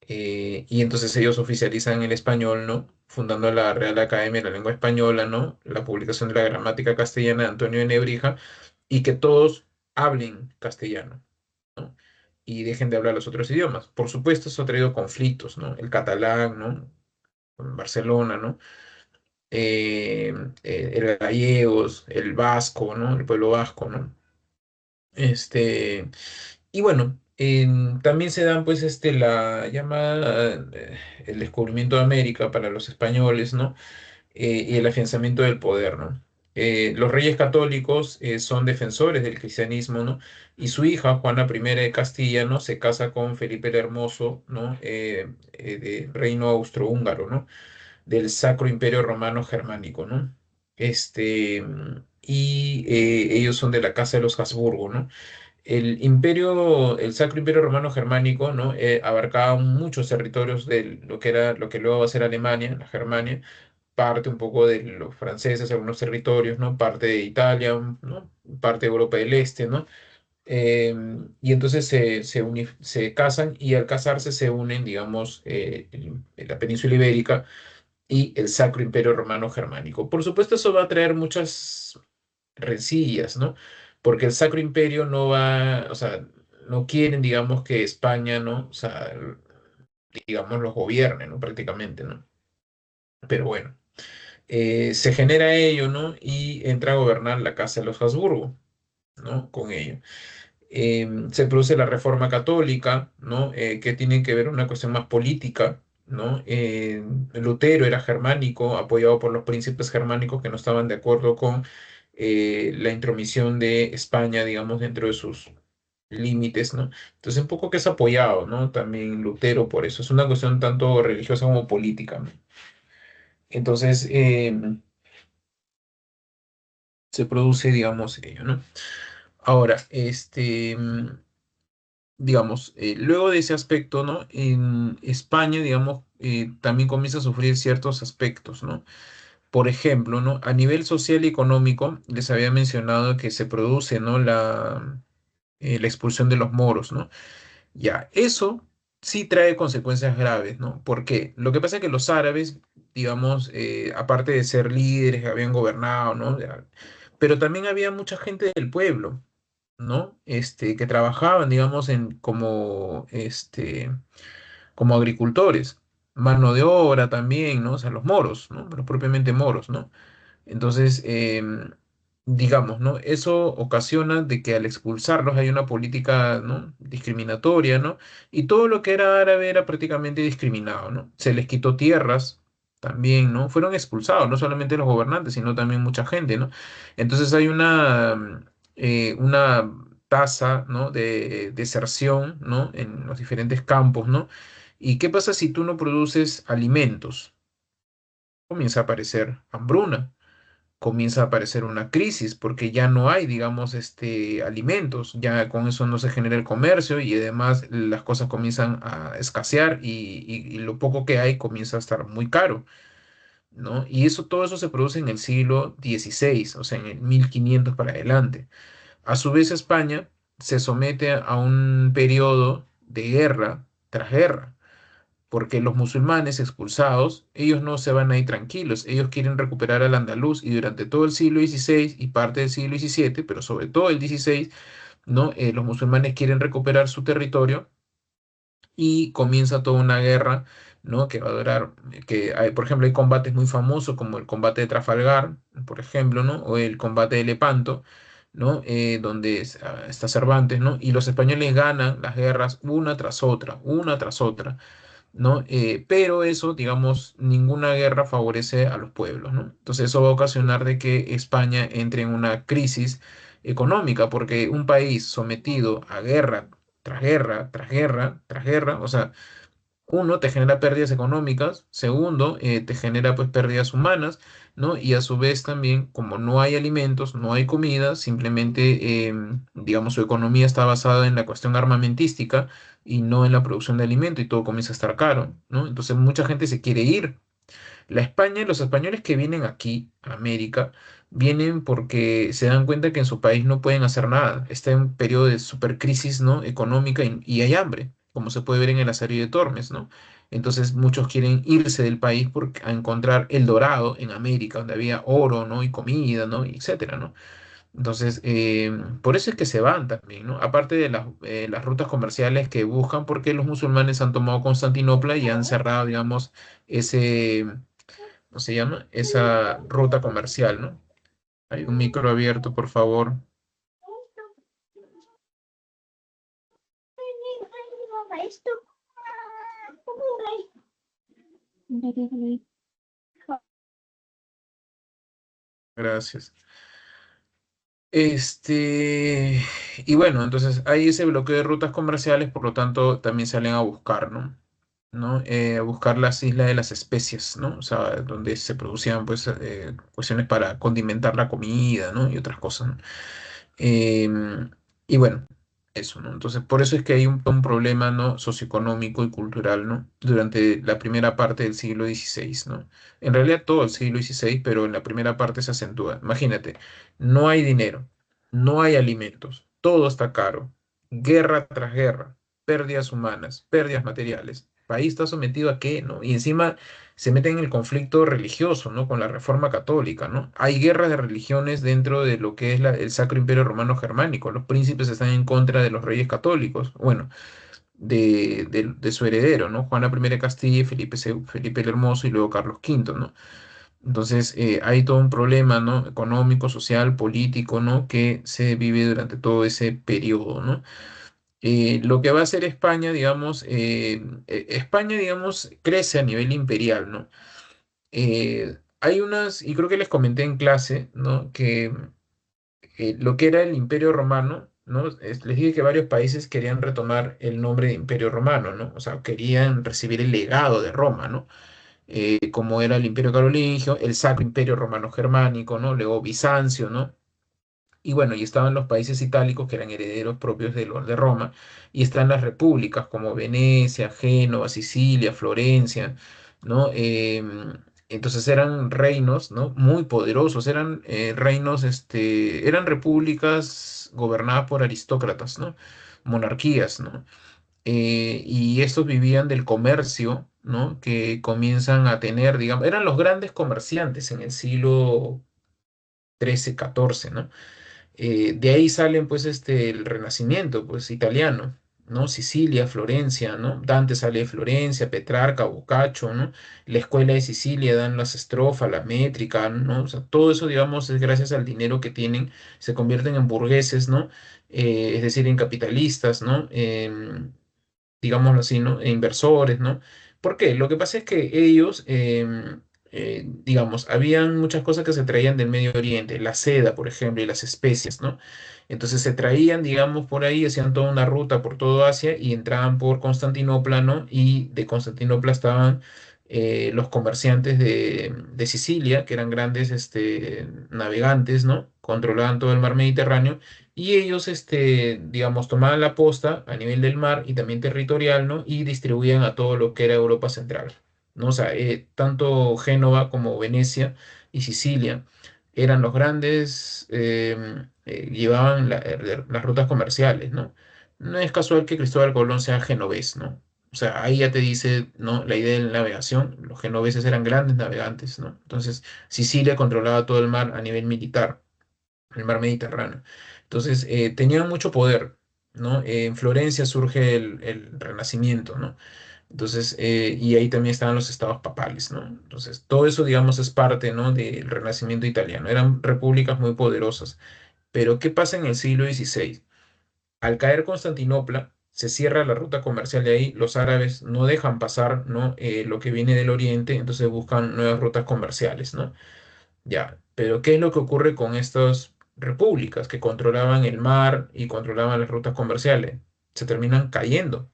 Y entonces ellos oficializan el español, ¿no? Fundando la Real Academia de la Lengua Española, ¿no? La publicación de la Gramática Castellana de Antonio de Nebrija, y que todos hablen castellano, ¿no? Y dejen de hablar los otros idiomas. Por supuesto, eso ha traído conflictos, ¿no? El catalán, ¿no? En Barcelona, ¿no? Eh, el gallegos, el vasco, ¿no? El pueblo vasco, ¿no? Este, y bueno, también se dan pues la llamada, el descubrimiento de América para los españoles, ¿no? Y el afianzamiento del poder, ¿no? Los reyes católicos son defensores del cristianismo, ¿no? Y su hija, Juana I de Castilla, ¿no? Se casa con Felipe el Hermoso, ¿no? De reino austrohúngaro, ¿no? Del Sacro Imperio Romano Germánico, ¿no? Ellos son de la Casa de los Habsburgo, ¿no? El Sacro Imperio Romano Germánico, ¿no? Abarcaba muchos territorios de lo que luego va a ser Alemania, la Germania, parte un poco de los franceses, algunos territorios, ¿no? Parte de Italia, ¿no? Parte de Europa del Este, ¿no? Eh, y entonces se casan y al casarse se unen, digamos, la península ibérica y el Sacro Imperio Romano Germánico. Por supuesto, eso va a traer muchas rencillas, ¿no? Porque el Sacro Imperio no va, o sea, no quieren, digamos, que España, ¿no? O sea, digamos, los gobierne, ¿no? Prácticamente, ¿no? Pero bueno, se genera ello, ¿no? Y entra a gobernar la Casa de los Habsburgo, ¿no? Con ello. Se produce la Reforma Católica, ¿no? Que tiene que ver una cuestión más política, ¿no? Lutero era germánico, apoyado por los príncipes germánicos que no estaban de acuerdo con la intromisión de España, digamos, dentro de sus límites, ¿no? Entonces, un poco que es apoyado, ¿no? También Lutero por eso. Es una cuestión tanto religiosa como política, ¿no? Entonces, se produce, digamos, ello, ¿no? Ahora, digamos, luego de ese aspecto, ¿no? En España, digamos, también comienza a sufrir ciertos aspectos, ¿no? Por ejemplo, ¿no? A nivel social y económico, les había mencionado que se produce, ¿no? La expulsión de los moros, ¿no? Ya, eso sí trae consecuencias graves, ¿no? Porque lo que pasa es que los árabes, digamos, aparte de ser líderes, habían gobernado, ¿no? Ya, pero también había mucha gente del pueblo, ¿no? Que trabajaban, digamos, como agricultores, mano de obra también, ¿no? O sea, los moros, ¿no? Pero propiamente moros, ¿no? Entonces, digamos, ¿no? Eso ocasiona de que al expulsarlos hay una política, ¿no? Discriminatoria, ¿no? Y todo lo que era árabe era prácticamente discriminado, ¿no? Se les quitó tierras también, ¿no? Fueron expulsados, no solamente los gobernantes, sino también mucha gente, ¿no? Entonces hay una tasa, ¿no? de deserción, ¿no? En los diferentes campos, ¿no? ¿Y qué pasa si tú no produces alimentos? Comienza a aparecer hambruna, comienza a aparecer una crisis porque ya no hay, digamos, alimentos, ya con eso no se genera el comercio y además las cosas comienzan a escasear y lo poco que hay comienza a estar muy caro, ¿no? Y eso, todo eso se produce en el siglo XVI, o sea, en el 1500 para adelante. A su vez, España se somete a un periodo de guerra tras guerra porque los musulmanes expulsados, ellos no se van ahí tranquilos, ellos quieren recuperar al andaluz y durante todo el siglo XVI y parte del siglo XVII, pero sobre todo el XVI, ¿no? Los musulmanes quieren recuperar su territorio y comienza toda una guerra, ¿no? Que va a durar, por ejemplo, hay combates muy famosos como el combate de Trafalgar, por ejemplo, ¿no? O el combate de Lepanto, ¿no? Donde está Cervantes, ¿no? Y los españoles ganan las guerras una tras otra. ¿No? Pero eso, digamos, ninguna guerra favorece a los pueblos, ¿no? Entonces eso va a ocasionar de que España entre en una crisis económica, porque un país sometido a guerra tras guerra, tras guerra, tras guerra, o sea, uno, te genera pérdidas económicas, segundo, te genera pues pérdidas humanas, ¿no? Y a su vez también, como no hay alimentos, no hay comida, simplemente, digamos, su economía está basada en la cuestión armamentística y no en la producción de alimento y todo comienza a estar caro, ¿no? Entonces mucha gente se quiere ir. Los españoles que vienen aquí, a América, vienen porque se dan cuenta que en su país no pueden hacer nada. Está en un periodo de supercrisis, ¿no? económica y hay hambre, como se puede ver en el Asedio de Tormes, ¿no? Entonces muchos quieren irse del país a encontrar el Dorado en América, donde había oro, ¿no? Y comida, ¿no? Y etcétera, ¿no? Entonces, por eso es que se van también, ¿no? Aparte de las rutas comerciales que buscan, porque los musulmanes han tomado Constantinopla y han cerrado, digamos, ese, ¿cómo se llama? Esa ruta comercial, ¿no? Hay un micro abierto, por favor. Gracias. Y bueno, entonces hay ese bloqueo de rutas comerciales, por lo tanto también salen a buscar, ¿no? ¿No? A buscar las islas de las especias, ¿no? O sea, donde se producían pues cuestiones para condimentar la comida, ¿no? Y otras cosas, ¿no? Y bueno, eso, ¿no? Entonces, por eso es que hay un problema, ¿no? socioeconómico y cultural, ¿no? Durante la primera parte del siglo XVI, ¿no? En realidad todo el siglo XVI, pero en la primera parte se acentúa. Imagínate, no hay dinero, no hay alimentos, todo está caro, guerra tras guerra, pérdidas humanas, pérdidas materiales. El país está sometido a qué, ¿no? Y encima se mete en el conflicto religioso, ¿no? Con la Reforma Católica, ¿no? Hay guerras de religiones dentro de lo que es el Sacro Imperio Romano Germánico. Los príncipes están en contra de los reyes católicos, bueno, de su heredero, ¿no? Juana I de Castilla y Felipe el Hermoso y luego Carlos V, ¿no? Entonces, hay todo un problema, ¿no? Económico, social, político, ¿no? Que se vive durante todo ese periodo, ¿no? Lo que va a hacer España, digamos, España, digamos, crece a nivel imperial, ¿no? Hay unas, y creo que les comenté en clase, ¿no? Que lo que era el Imperio Romano, ¿no? Les dije que varios países querían retomar el nombre de Imperio Romano, ¿no? O sea, querían recibir el legado de Roma, ¿no? Como era el Imperio Carolingio, el Sacro Imperio Romano Germánico, ¿no? Luego Bizancio, ¿no? Y bueno, y estaban los países itálicos que eran herederos propios de los de Roma, y están las repúblicas como Venecia, Génova, Sicilia, Florencia, ¿no? Entonces eran reinos, ¿no? Muy poderosos, eran reinos, eran repúblicas gobernadas por aristócratas, ¿no? Monarquías, ¿no? Y estos vivían del comercio, ¿no? Que comienzan a tener, digamos, eran los grandes comerciantes en el siglo XIII, XIV, ¿no? De ahí salen pues el Renacimiento pues italiano, ¿no? Sicilia, Florencia, ¿no? Dante sale de Florencia, Petrarca, Boccaccio, ¿no? La escuela de Sicilia dan las estrofas, la métrica, ¿no? O sea, todo eso, digamos, es gracias al dinero que tienen, se convierten en burgueses, ¿no? Es decir, en capitalistas, ¿no? Digámoslo así, ¿no? E inversores, ¿no? ¿Por qué? Lo que pasa es que ellos, digamos, habían muchas cosas que se traían del Medio Oriente, la seda, por ejemplo, y las especias, ¿no? Entonces se traían, digamos, por ahí, hacían toda una ruta por todo Asia y entraban por Constantinopla, ¿no? Y de Constantinopla estaban los comerciantes de Sicilia, que eran grandes navegantes, ¿no? Controlaban todo el mar Mediterráneo y ellos, digamos, tomaban la posta a nivel del mar y también territorial, ¿no? Y distribuían a todo lo que era Europa Central, ¿no? O sea, tanto Génova como Venecia y Sicilia eran los grandes, llevaban las rutas comerciales, ¿no? No es casual que Cristóbal Colón sea genovés, ¿no? O sea, ahí ya te dice, ¿no? La idea de la navegación. Los genoveses eran grandes navegantes, ¿no? Entonces, Sicilia controlaba todo el mar a nivel militar, el mar Mediterráneo. Entonces, tenían mucho poder, ¿no? En Florencia surge el Renacimiento, ¿no? Entonces, y ahí también estaban los estados papales, ¿no? Entonces, todo eso, digamos, es parte, ¿no? Del Renacimiento italiano. Eran repúblicas muy poderosas. Pero, ¿qué pasa en el siglo XVI? Al caer Constantinopla, se cierra la ruta comercial de ahí, los árabes no dejan pasar, ¿no? Lo que viene del oriente, entonces buscan nuevas rutas comerciales, ¿no? Ya, pero ¿qué es lo que ocurre con estas repúblicas que controlaban el mar y controlaban las rutas comerciales? Se terminan cayendo,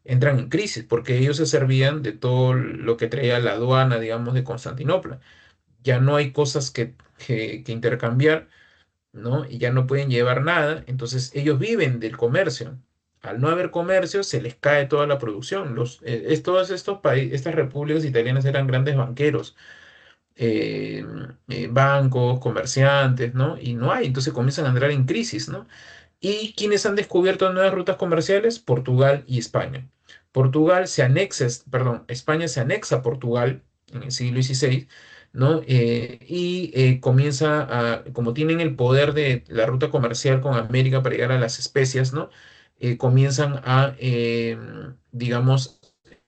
entran en crisis porque ellos se servían de todo lo que traía la aduana, digamos, de Constantinopla. Ya no hay cosas que intercambiar, ¿no? Y ya no pueden llevar nada, entonces ellos viven del comercio. Al no haber comercio, se les cae toda la producción. Todos estos países, estas repúblicas italianas eran grandes banqueros, eh, bancos, comerciantes, ¿no? Y no hay, entonces comienzan a entrar en crisis, ¿no? ¿Y quiénes han descubierto nuevas rutas comerciales? Portugal y España. España se anexa a Portugal en el siglo XVI, ¿no? Comienza a, como tienen el poder de la ruta comercial con América para llegar a las especias, ¿no? Comienzan a, digamos,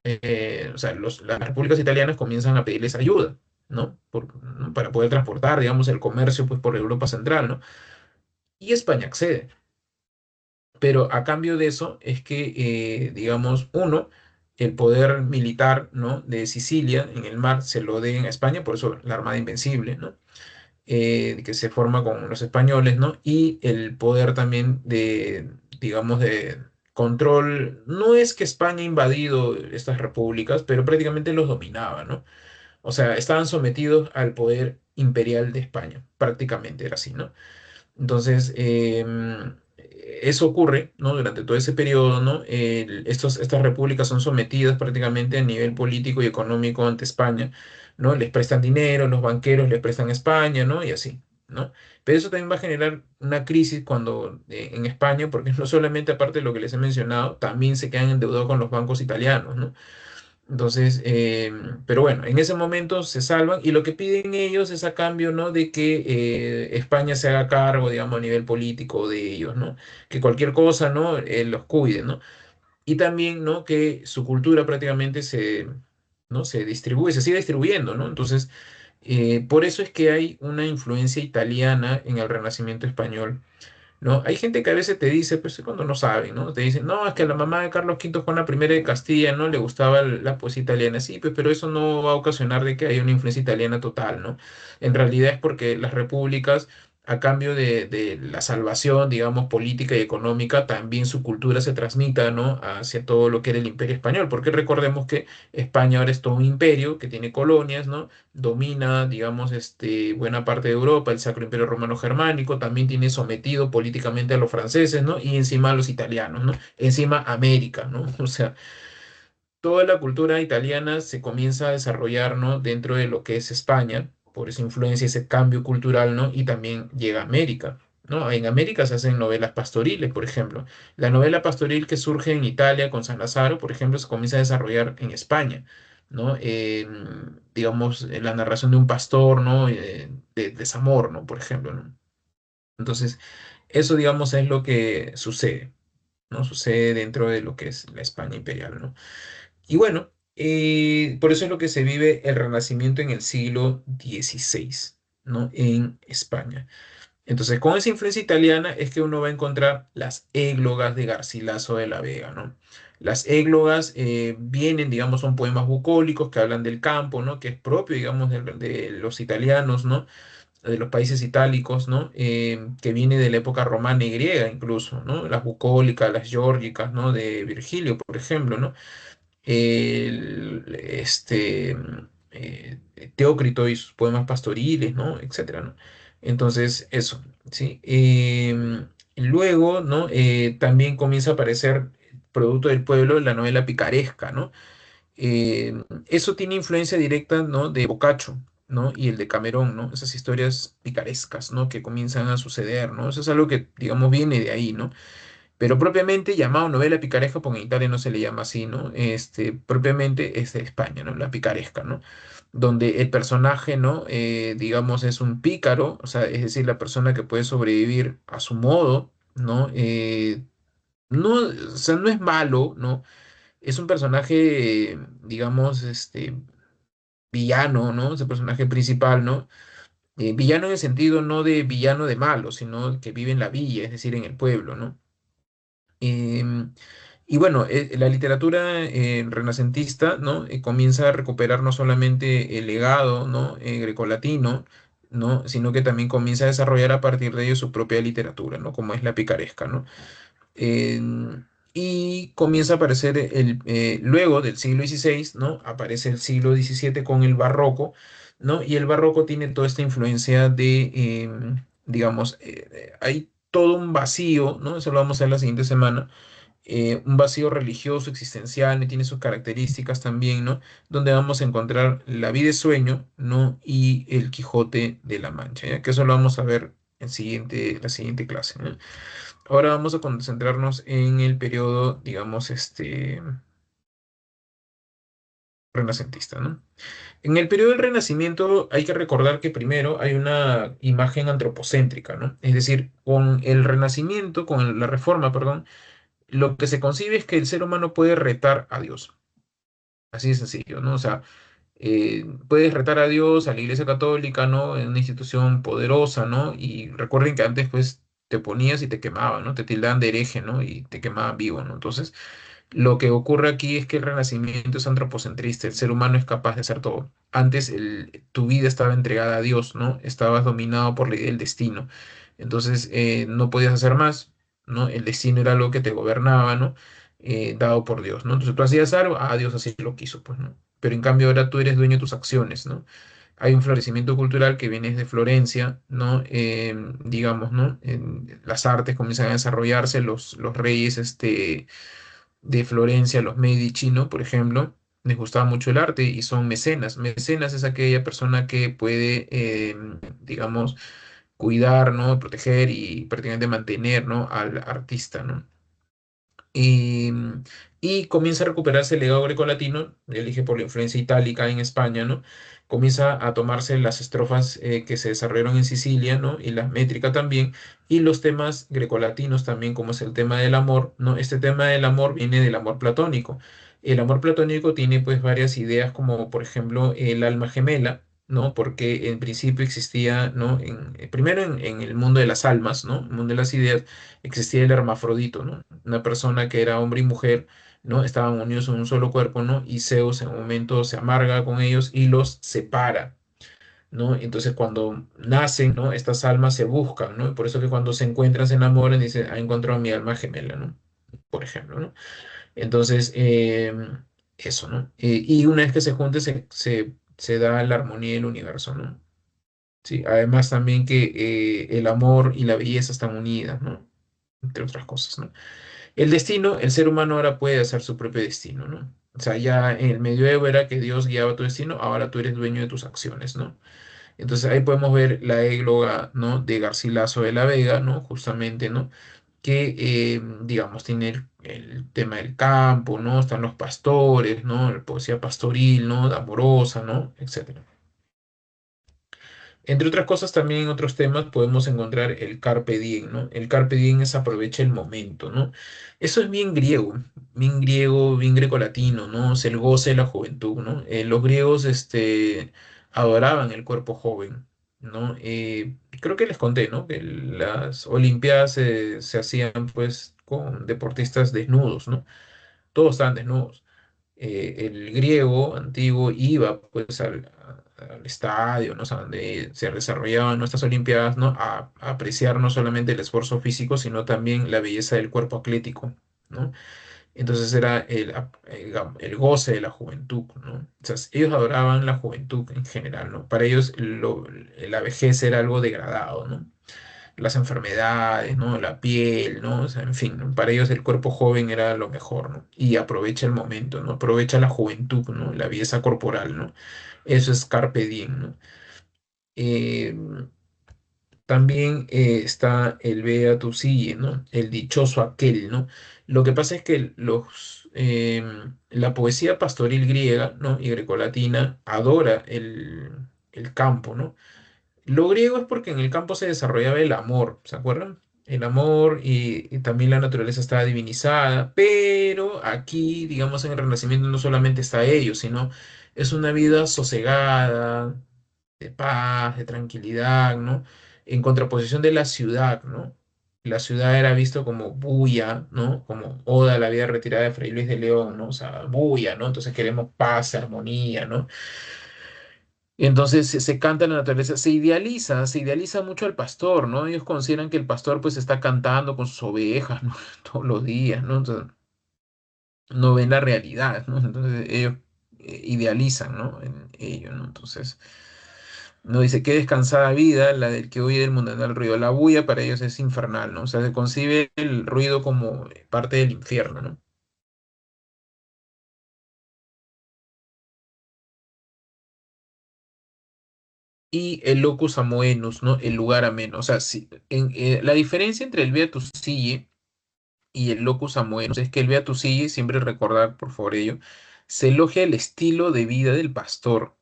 o sea, las repúblicas italianas comienzan a pedirles ayuda, ¿no? ¿No? Para poder transportar, digamos, el comercio, pues, por Europa Central, ¿no? Y España accede. Pero a cambio de eso es que, digamos, uno, el poder militar, ¿no? De Sicilia en el mar se lo den a España, por eso la Armada Invencible, ¿no? Que se forma con los españoles, ¿no? Y el poder también de, digamos, de control. No es que España ha invadido estas repúblicas, pero prácticamente los dominaba, ¿no? O sea, estaban sometidos al poder imperial de España, prácticamente era así, ¿no? Entonces, eso ocurre, ¿no? Durante todo ese periodo, ¿no? Estas repúblicas son sometidas prácticamente a nivel político y económico ante España, ¿no? Les prestan dinero, los banqueros les prestan a España, ¿no? Y así, ¿no? Pero eso también va a generar una crisis cuando en España, porque no solamente aparte de lo que les he mencionado, también se quedan endeudados con los bancos italianos, ¿no? Entonces, pero bueno, en ese momento se salvan y lo que piden ellos es a cambio, ¿no? De que España se haga cargo, digamos, a nivel político de ellos, ¿no? Que cualquier cosa, ¿no? Los cuide, ¿no? Y también, ¿no? Que su cultura prácticamente ¿no? Se distribuye, se sigue distribuyendo, ¿no? Entonces, por eso es que hay una influencia italiana en el Renacimiento español, ¿no? Hay gente que a veces te dice, pues cuando no saben, ¿no? Te dicen, no, es que a la mamá de Carlos V, Juana I de Castilla, ¿no? Le gustaba la poesía italiana. Sí, pues, pero eso no va a ocasionar de que haya una influencia italiana total, ¿no? En realidad es porque las repúblicas, a cambio de la salvación, digamos, política y económica, también su cultura se transmita, ¿no? Hacia todo lo que era el Imperio Español, porque recordemos que España ahora es todo un imperio que tiene colonias, ¿no? Domina, digamos, buena parte de Europa, el Sacro Imperio Romano Germánico, también tiene sometido políticamente a los franceses, ¿no? Y encima a los italianos, ¿no? Encima América, ¿no? O sea, toda la cultura italiana se comienza a desarrollar, ¿no? Dentro de lo que es España, por esa influencia, ese cambio cultural, ¿no? Y también llega a América, ¿no? En América se hacen novelas pastoriles, por ejemplo. La novela pastoril que surge en Italia con San Lázaro, por ejemplo, se comienza a desarrollar en España, ¿no? Digamos, la narración de un pastor, ¿no? De desamor, ¿no? Por ejemplo, ¿no? Entonces, eso, digamos, es lo que sucede, ¿no? Sucede dentro de lo que es la España imperial, ¿no? Y bueno, por eso es lo que se vive el Renacimiento en el siglo XVI, ¿no? En España. Entonces, con esa influencia italiana es que uno va a encontrar las églogas de Garcilaso de la Vega, ¿no? Las églogas vienen, digamos, son poemas bucólicos que hablan del campo, ¿no? Que es propio, digamos, de los italianos, ¿no? De los países itálicos, ¿no? Que viene de la época romana y griega incluso, ¿no? Las bucólicas, las geórgicas, ¿no? De Virgilio, por ejemplo, ¿no? Este, Teócrito y sus poemas pastoriles, ¿no? Etcétera, ¿no? Entonces, eso, ¿sí? Luego, ¿no? También comienza a aparecer, producto del pueblo, la novela picaresca, ¿no? Eso tiene influencia directa, ¿no? De Boccaccio, ¿no? Y el de Camerón, ¿no? Esas historias picarescas, ¿no? Que comienzan a suceder, ¿no? Eso es algo que, digamos, viene de ahí, ¿no? Pero propiamente llamado novela picaresca, porque en Italia no se le llama así, ¿no? Propiamente es de España, ¿no? La picaresca, ¿no? Donde el personaje, ¿no? Digamos, es un pícaro, o sea, es decir, la persona que puede sobrevivir a su modo, ¿no? No, o sea, no es malo, ¿no? Es un personaje, digamos, villano, ¿no? Es el personaje principal, ¿no? Villano en el sentido no de villano de malo, sino que vive en la villa, es decir, en el pueblo, ¿no? Em, y bueno, la literatura renacentista, ¿no? Comienza a recuperar no solamente el legado, ¿no? Grecolatino, ¿no? Sino que también comienza a desarrollar a partir de ello su propia literatura, ¿no? Como es la picaresca, ¿no? Y comienza a aparecer luego del siglo XVI, ¿no? Aparece el siglo XVII con el barroco, ¿no? Y el barroco tiene toda esta influencia digamos, hay todo un vacío, ¿no? Eso lo vamos a ver la siguiente semana, un vacío religioso, existencial, y tiene sus características también, ¿no? Donde vamos a encontrar la vida de sueño, ¿no? Y el Quijote de la Mancha, ¿ya? Que eso lo vamos a ver en la siguiente clase, ¿no? Ahora vamos a concentrarnos en el periodo, digamos, renacentista, ¿no? En el periodo del Renacimiento hay que recordar que primero hay una imagen antropocéntrica, ¿no? Es decir, con el Renacimiento, la Reforma, perdón, lo que se concibe es que el ser humano puede retar a Dios. Así de sencillo, ¿no? O sea, puedes retar a Dios, a la Iglesia Católica, ¿no? En una institución poderosa, ¿no? Y recuerden que antes, pues, te ponías y te quemaban, ¿no? Te tildaban de hereje, ¿no? Y te quemaban vivo, ¿no? Entonces, lo que ocurre aquí es que el renacimiento es antropocentrista, el ser humano es capaz de hacer todo. Antes tu vida estaba entregada a Dios, ¿no? Estabas dominado por la idea del destino. Entonces no podías hacer más, ¿no? El destino era lo que te gobernaba, ¿no? Dado por Dios, ¿no? Entonces tú hacías algo, Dios así lo quiso, pues, ¿no? Pero en cambio ahora tú eres dueño de tus acciones, ¿no? Hay un florecimiento cultural que viene desde Florencia, ¿no? Digamos, ¿no? Las artes comienzan a desarrollarse, los reyes, de Florencia, los Medici, ¿no? Por ejemplo, les gustaba mucho el arte y son mecenas. Mecenas es aquella persona que puede, digamos, cuidar, ¿no? Proteger y prácticamente mantener, ¿no? Al artista, ¿no? Y, y comienza a recuperarse el legado grecolatino, elige por la influencia itálica en España, ¿no? Comienza a tomarse las estrofas que se desarrollaron en Sicilia, ¿no? Y la métrica también, y los temas grecolatinos también, como es el tema del amor, ¿no? Este tema del amor viene del amor platónico. El amor platónico tiene pues varias ideas, como por ejemplo el alma gemela, ¿no? Porque en principio existía, ¿no? Primero en el mundo de las almas, ¿no? El mundo de las ideas existía el hermafrodito, ¿no? Una persona que era hombre y mujer, ¿no? Estaban unidos en un solo cuerpo, ¿no? Y Zeus en un momento se amarga con ellos y los separa, ¿no? Entonces cuando nacen, ¿no? Estas almas se buscan, ¿no? Y por eso que cuando se encuentran, se enamoran, dicen, ha encontrado mi alma gemela, ¿no? Por ejemplo, ¿no? Entonces, eso, ¿no? Y una vez que se junten, se da la armonía del universo, ¿no? Sí, además también que el amor y la belleza están unidas, ¿no? Entre otras cosas, ¿no? El destino, el ser humano ahora puede hacer su propio destino, ¿no? O sea, ya en el medioevo era que Dios guiaba tu destino, ahora tú eres dueño de tus acciones, ¿no? Entonces ahí podemos ver la égloga, ¿no? De Garcilaso de la Vega, ¿no? Justamente, ¿no? Que, digamos, tiene el tema del campo, ¿no? Están los pastores, ¿no? La poesía pastoril, ¿no? Amorosa, ¿no? Etcétera. Entre otras cosas, también en otros temas podemos encontrar el carpe diem, ¿no? El carpe diem es aprovecha el momento, ¿no? Eso es bien griego, bien grecolatino, ¿no? Es el goce de la juventud, ¿no? Los griegos, adoraban el cuerpo joven, ¿no? Creo que les conté, ¿no? Que las Olimpiadas se hacían pues con deportistas desnudos, ¿no? Todos estaban desnudos. El griego antiguo iba pues al estadio, ¿no? O sea, donde se desarrollaban nuestras Olimpiadas, ¿no? A apreciar no solamente el esfuerzo físico, sino también la belleza del cuerpo atlético, ¿no? Entonces era el goce de la juventud, ¿no? O sea, ellos adoraban la juventud en general, ¿no? Para ellos la vejez era algo degradado, ¿no? Las enfermedades, ¿no? La piel, ¿no? O sea, en fin, ¿no? Para ellos el cuerpo joven era lo mejor, ¿no? Y aprovecha el momento, ¿no? Aprovecha la juventud, ¿no? La belleza corporal, ¿no? Eso es carpe diem, ¿no? Eh, También está el Beatus Sie, ¿no? El dichoso aquel, ¿no? Lo que pasa es que la poesía pastoril griega, ¿no? Y grecolatina adora el campo, ¿no? Lo griego es porque en el campo se desarrollaba el amor, ¿se acuerdan? El amor y también la naturaleza estaba divinizada, pero aquí, digamos, en el Renacimiento no solamente está ello, sino es una vida sosegada, de paz, de tranquilidad, ¿no? En contraposición de la ciudad, ¿no? La ciudad era visto como bulla, ¿no? Como oda a la vida retirada de Fray Luis de León, ¿no? O sea, bulla, ¿no? Entonces queremos paz, armonía, ¿no? Y entonces se canta la naturaleza, se idealiza mucho al pastor, ¿no? Ellos consideran que el pastor pues está cantando con sus ovejas, ¿no? Todos los días, ¿no? Entonces, no ven la realidad, ¿no? Entonces ellos idealizan, ¿no? En ello, ¿no? Entonces, no dice, qué descansada vida la del que huye del mundanal ruido. La bulla para ellos es infernal, ¿no? O sea, se concibe el ruido como parte del infierno, ¿no? Y el locus amoenus, ¿no? El lugar ameno. O sea, la diferencia entre el Beatus Sie y el locus amoenus es que el Beatus Sie, siempre recordar por favor ello, se elogia el estilo de vida del pastor.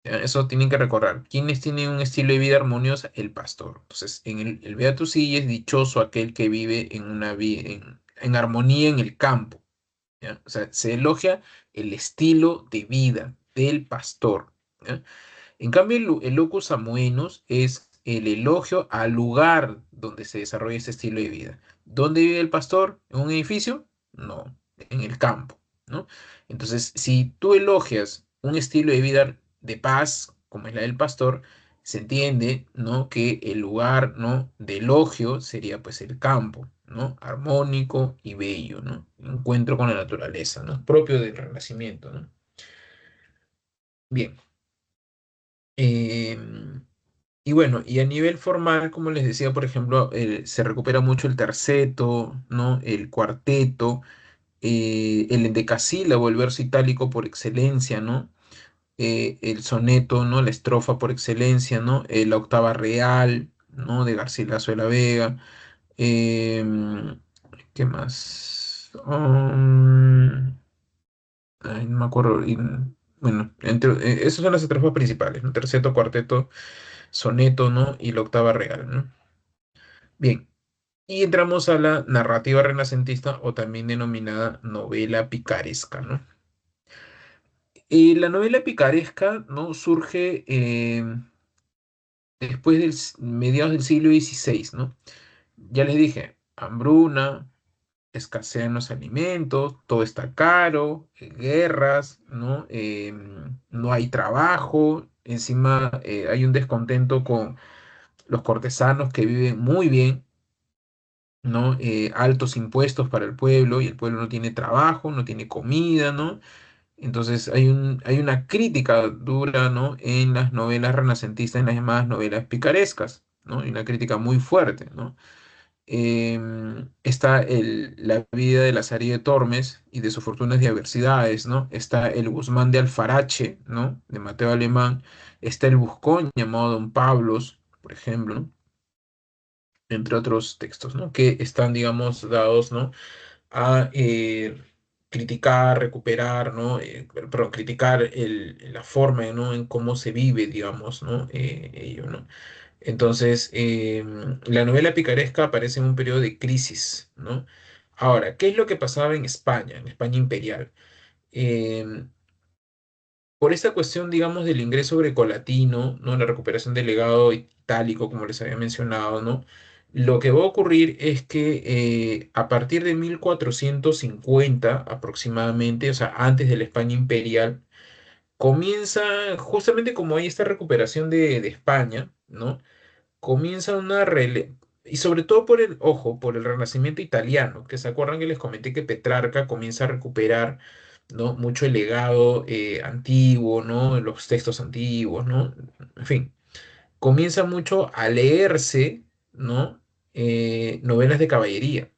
¿Ya? Eso tienen que recordar. ¿Quiénes tienen un estilo de vida armonioso? El pastor. Entonces, el Beatus Sie es dichoso aquel que vive en armonía en el campo. ¿Ya? O sea, se elogia el estilo de vida del pastor. ¿Ya? En cambio, el locus amoenus es el elogio al lugar donde se desarrolla ese estilo de vida. ¿Dónde vive el pastor? ¿En un edificio? No, en el campo, ¿no? Entonces, si tú elogias un estilo de vida de paz, como es la del pastor, se entiende, ¿no? Que el lugar, ¿no? De elogio sería pues el campo, ¿no? Armónico y bello, ¿no? Encuentro con la naturaleza, ¿no? Propio del Renacimiento, ¿no? Bien. em, Y bueno, y a nivel formal, como les decía, por ejemplo, se recupera mucho el terceto, ¿no? El cuarteto, el endecasílabo, el verso itálico por excelencia, ¿no? El soneto, ¿no? La estrofa por excelencia, ¿no? La octava real, ¿no? De Garcilaso de la Vega. Em, ¿Qué más? Ay, no me acuerdo. Bueno, esas son las estrofas principales, ¿no? Terceto, cuarteto, soneto, ¿no? Y la octava real, ¿no? Bien, y entramos a la narrativa renacentista o también denominada novela picaresca, ¿no? La novela picaresca, ¿no? Surge después mediados del siglo XVI, ¿no? Ya les dije, hambruna, escasean los alimentos, todo está caro, guerras, ¿no? No hay trabajo, encima hay un descontento con los cortesanos que viven muy bien, ¿no? Altos impuestos para el pueblo y el pueblo no tiene trabajo, no tiene comida, ¿no? Entonces hay una crítica dura, ¿no? En las novelas renacentistas, en las llamadas novelas picarescas, ¿no? Y una crítica muy fuerte, ¿no? Está la vida de Lazarillo de Tormes y de sus fortunas y adversidades, ¿no? Está el Guzmán de Alfarache, ¿no? De Mateo Alemán. Está el Buscón llamado Don Pablos, por ejemplo, ¿no? Entre otros textos, ¿no? Que están, digamos, dados, ¿no? A criticar, recuperar, ¿no? Perdón, criticar la forma, ¿no? En cómo se vive, digamos, ¿no? Ello, ¿no? Entonces, la novela picaresca aparece en un periodo de crisis, ¿no? Ahora, ¿qué es lo que pasaba en España imperial? por esta cuestión, digamos, del ingreso grecolatino, ¿no? La recuperación del legado itálico, como les había mencionado, ¿no? Lo que va a ocurrir es que a partir de 1450 aproximadamente, o sea, antes de la España imperial, comienza, justamente como hay esta recuperación de España, ¿no? Comienza y sobre todo por el, ojo, por el Renacimiento italiano, que se acuerdan que les comenté que Petrarca comienza a recuperar, ¿no? Mucho el legado antiguo, ¿no? Los textos antiguos, ¿no? En fin, comienza mucho a leerse, ¿no? Novelas de caballería,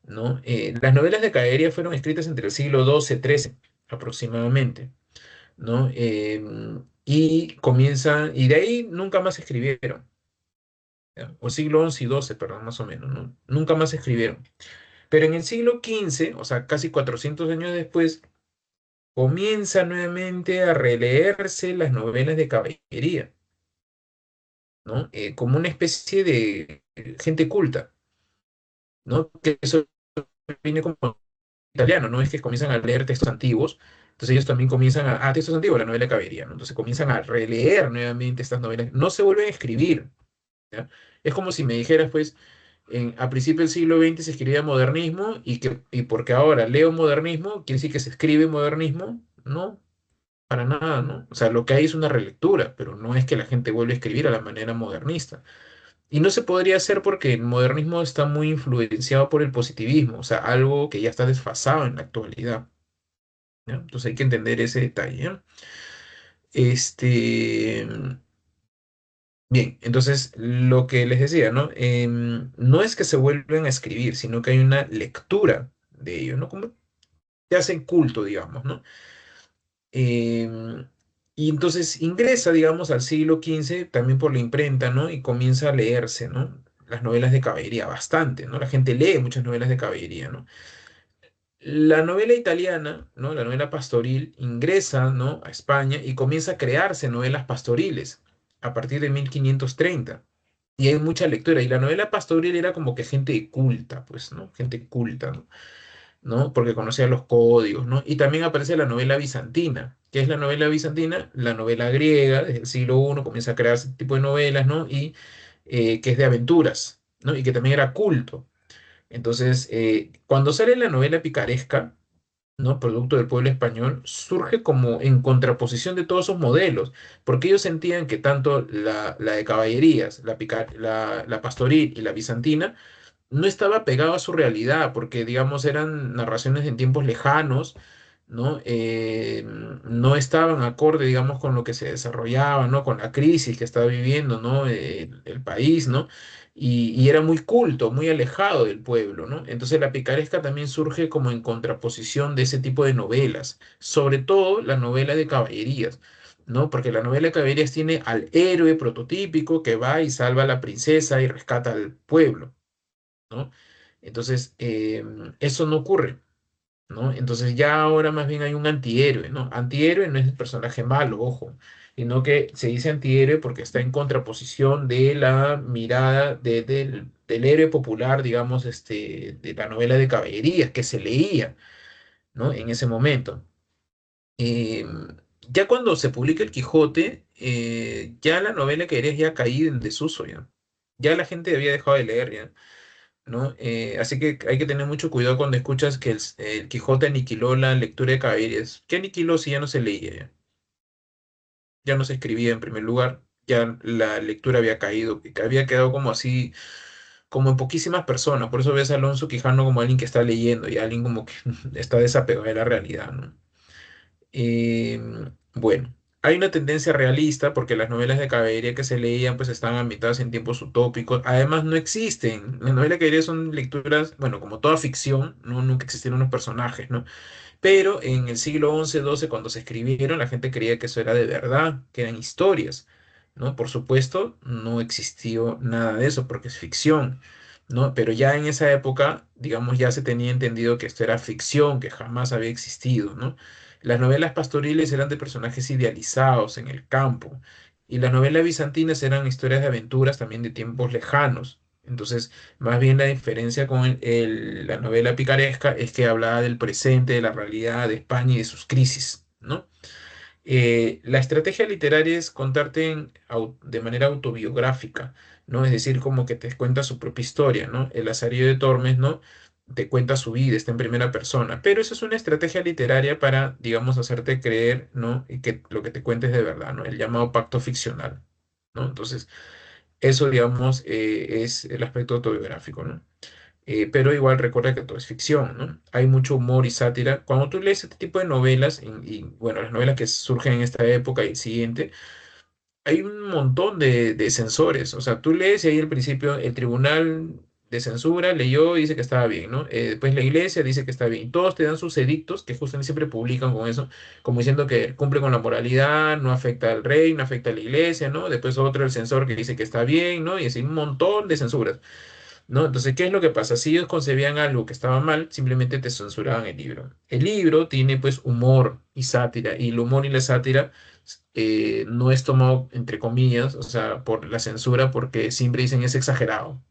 ¿no? Las novelas de caballería fueron escritas entre el siglo XII, XIII aproximadamente, ¿no? Y comienzan, y de ahí nunca más escribieron. ¿Ya? O siglo XI y XII, perdón, más o menos, ¿no? Nunca más escribieron. Pero en el siglo XV, o sea, casi 400 años después, comienza nuevamente a releerse las novelas de caballería, ¿no? Como una especie de gente culta, ¿no? Que eso viene como italiano, ¿no? Es que comienzan a leer textos antiguos, entonces ellos también comienzan textos antiguos, la novela de caballería, ¿no? Entonces comienzan a releer nuevamente estas novelas, no se vuelven a escribir, ¿ya? Es como si me dijeras, pues, a principios del siglo XX se escribía modernismo y porque ahora leo modernismo, quiere decir que se escribe modernismo. No, para nada, ¿no? O sea, lo que hay es una relectura, pero no es que la gente vuelva a escribir a la manera modernista. Y no se podría hacer porque el modernismo está muy influenciado por el positivismo, o sea, algo que ya está desfasado en la actualidad, ¿ya? Entonces hay que entender ese detalle, ¿ya? Este, Bien, entonces lo que les decía, ¿no? No es que se vuelven a escribir, sino que hay una lectura de ellos, ¿no? Como te hacen culto, digamos, ¿no? Em, y entonces ingresa, digamos, al siglo XV también por la imprenta, ¿no? Y comienza a leerse, ¿no? Las novelas de caballería, bastante, ¿no? La gente lee muchas novelas de caballería, ¿no? La novela italiana, ¿no? La novela pastoril ingresa, ¿no? A España y comienza a crearse novelas pastoriles a partir de 1530. Y hay mucha lectura. Y la novela pastoril era como que gente culta, pues, ¿no? Gente culta, ¿no? ¿No? Porque conocía los códigos, ¿no? Y también aparece la novela bizantina. ¿Qué es la novela bizantina? La novela griega, desde el siglo I comienza a crear ese tipo de novelas, ¿no? Y que es de aventuras, ¿no? Y que también era culto. Entonces, cuando sale la novela picaresca, ¿no? Producto del pueblo español, surge como en contraposición de todos esos modelos, porque ellos sentían que tanto la de caballerías, la pastoril y la bizantina, no estaba pegado a su realidad, porque digamos eran narraciones en tiempos lejanos, ¿no? No estaban acorde, digamos, con lo que se desarrollaba, ¿no? Con la crisis que estaba viviendo, ¿no? El país, ¿no? Y era muy culto, muy alejado del pueblo, ¿no? Entonces la picaresca también surge como en contraposición de ese tipo de novelas, sobre todo la novela de caballerías. ¿No? Porque la novela de caballerías tiene al héroe prototípico que va y salva a la princesa y rescata al pueblo, ¿no? Entonces, eso no ocurre, ¿no? Entonces ya ahora más bien hay un antihéroe, ¿no? Antihéroe no es el personaje malo, ojo, sino que se dice antihéroe porque está en contraposición de la mirada del héroe popular, digamos, de la novela de caballerías que se leía, ¿no? En ese momento. Ya cuando se publica el Quijote, ya la novela de caballerías ya ha caído en desuso, ya. Ya la gente había dejado de leer, ya. ¿No? Así que hay que tener mucho cuidado cuando escuchas que el Quijote aniquiló la lectura de caballerías. ¿Qué aniquiló si ya no se leía? Ya no se escribía en primer lugar, ya la lectura había caído, que había quedado como así, como en poquísimas personas. Por eso ves a Alonso Quijano como alguien que está leyendo y alguien como que está desapegado de la realidad, ¿no? Eh, bueno, hay una tendencia realista porque las novelas de caballería que se leían pues estaban ambientadas en tiempos utópicos. Además no existen. Las novelas de caballería son lecturas, bueno, como toda ficción, ¿no? Nunca existieron unos personajes, ¿no? Pero en el siglo XI, XII, cuando se escribieron, la gente creía que eso era de verdad, que eran historias, ¿no? Por supuesto, no existió nada de eso porque es ficción, ¿no? Pero ya en esa época, digamos, ya se tenía entendido que esto era ficción, que jamás había existido, ¿no? Las novelas pastoriles eran de personajes idealizados en el campo, y las novelas bizantinas eran historias de aventuras también de tiempos lejanos. Entonces, más bien la diferencia con la novela picaresca es que hablaba del presente, de la realidad de España y de sus crisis, ¿no? La estrategia literaria es contarte de manera autobiográfica, ¿no? Es decir, como que te cuenta su propia historia, ¿no? El Lazarillo de Tormes, ¿no? Te cuenta su vida, está en primera persona, pero eso es una estrategia literaria para, digamos, hacerte creer, ¿no? Y que lo que te cuentes de verdad, ¿no? El llamado pacto ficcional, ¿no? Entonces, eso, digamos, es el aspecto autobiográfico, ¿no? Pero igual recuerda que todo es ficción, ¿no? Hay mucho humor y sátira. Cuando tú lees este tipo de novelas, bueno, las novelas que surgen en esta época y siguiente, hay un montón de censores. O sea, tú lees y ahí al principio el tribunal de censura leyó y dice que estaba bien, ¿no? Después la iglesia dice que está bien. Todos te dan sus edictos, que justamente siempre publican con eso, como diciendo que cumple con la moralidad, no afecta al rey, no afecta a la iglesia, ¿no? Después otro, el censor, que dice que está bien, ¿no? Y así un montón de censuras. ¿No? Entonces, ¿qué es lo que pasa? Si ellos concebían algo que estaba mal, simplemente te censuraban el libro. El libro tiene pues humor y sátira, y el humor y la sátira no es tomado entre comillas, o sea, por la censura, porque siempre dicen es exagerado.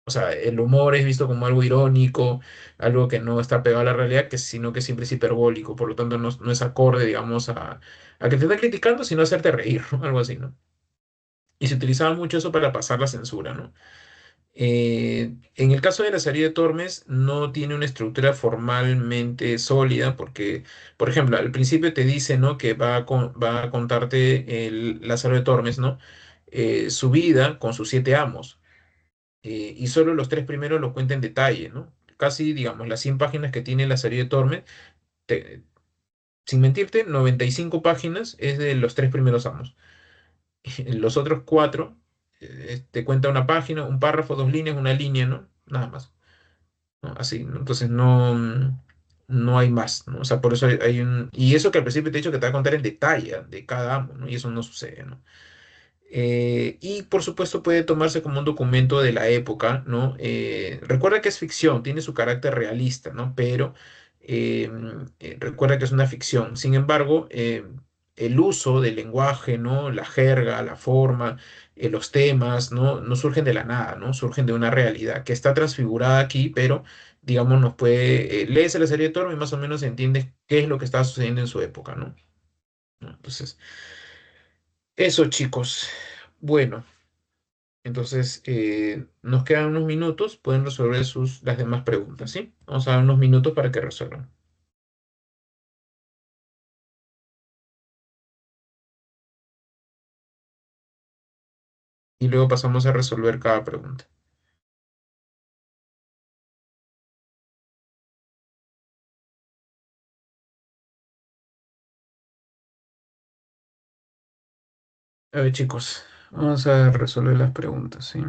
O sea, el humor es visto como algo irónico, algo que no está pegado a la realidad, sino que siempre es hiperbólico, por lo tanto no es acorde, digamos, a que te está criticando, sino a hacerte reír, ¿no? Algo así, ¿no? Y se utilizaba mucho eso para pasar la censura, ¿no? En el caso de la salida de Tormes, no tiene una estructura formalmente sólida porque, por ejemplo, al principio te dice, ¿no? que va a contarte el Lázaro de Tormes, ¿no? Su vida con sus siete amos. Y solo los tres primeros lo cuenta en detalle, ¿no? Casi, digamos, las 100 páginas que tiene la serie de Tormes, te- sin mentirte, 95 páginas es de los tres primeros amos. Los otros cuatro te cuenta una página, un párrafo, dos líneas, una línea, ¿no? Nada más. ¿No? Así, ¿no? Entonces no hay más, ¿no? O sea, por eso hay un... Y eso que al principio te he dicho que te va a contar en detalle de cada amo, ¿no? Y eso no sucede, ¿no? Y por supuesto puede tomarse como un documento de la época, ¿no? Recuerda que es ficción, tiene su carácter realista, ¿no? Pero eh, recuerda que es una ficción. Sin embargo, el uso del lenguaje, ¿no? La jerga, la forma, los temas, ¿no? No surgen de la nada, ¿no? Surgen de una realidad que está transfigurada aquí, pero, digamos, nos puede... lees la serie de Torme y más o menos entiendes qué es lo que estaba sucediendo en su época, ¿no? ¿No? Entonces, eso, chicos. Bueno. Entonces, nos quedan unos minutos, pueden resolver las demás preguntas, ¿sí? Vamos a dar unos minutos para que resuelvan. Y luego pasamos a resolver cada pregunta. A ver, chicos, vamos a resolver las preguntas, ¿sí?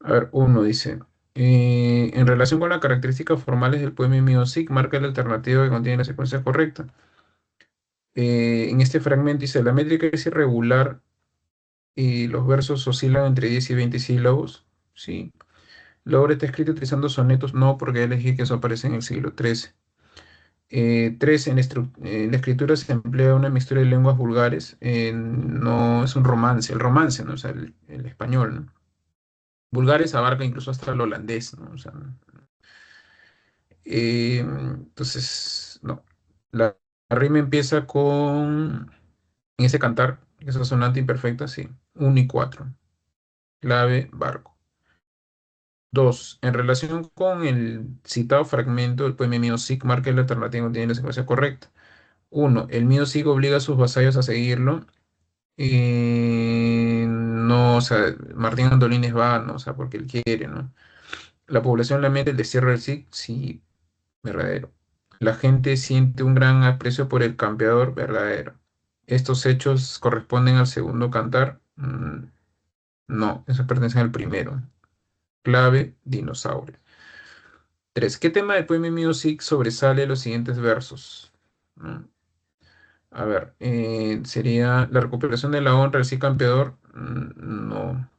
A ver, uno dice, en relación con las características formales del poema Mío Sig, marca la alternativa que contiene la secuencia correcta. En este fragmento dice, la métrica es irregular y los versos oscilan entre 10 y 20 sílabos, ¿sí? La obra está escrita utilizando sonetos, no, porque elegí que eso aparece en el siglo XIII. Tres, en la escritura se emplea una mixtura de lenguas vulgares, no es un romance, el romance, ¿no? O sea, el español, ¿no? Vulgares abarca incluso hasta el holandés, ¿no? O sea, entonces, no. La rima empieza en ese cantar, esa sonata imperfecta, sí, 1 y 4, clave, barco. Dos, en relación con el citado fragmento del poema mío, Sig marca la alternativa que tiene la secuencia correcta. Uno, el mío sí obliga a sus vasallos a seguirlo. No, o sea, Martín Antolín es vano, o sea, porque él quiere, ¿no? La población lamenta el destierro del sí, sí, verdadero. La gente siente un gran aprecio por el campeador, verdadero. Estos hechos corresponden al segundo cantar. No, eso pertenece al primero. Clave, dinosaurio. Tres. ¿Qué tema del poema Music sobresale los siguientes versos? Mm, A ver, sería la recuperación de la honra del Cid campeador. No.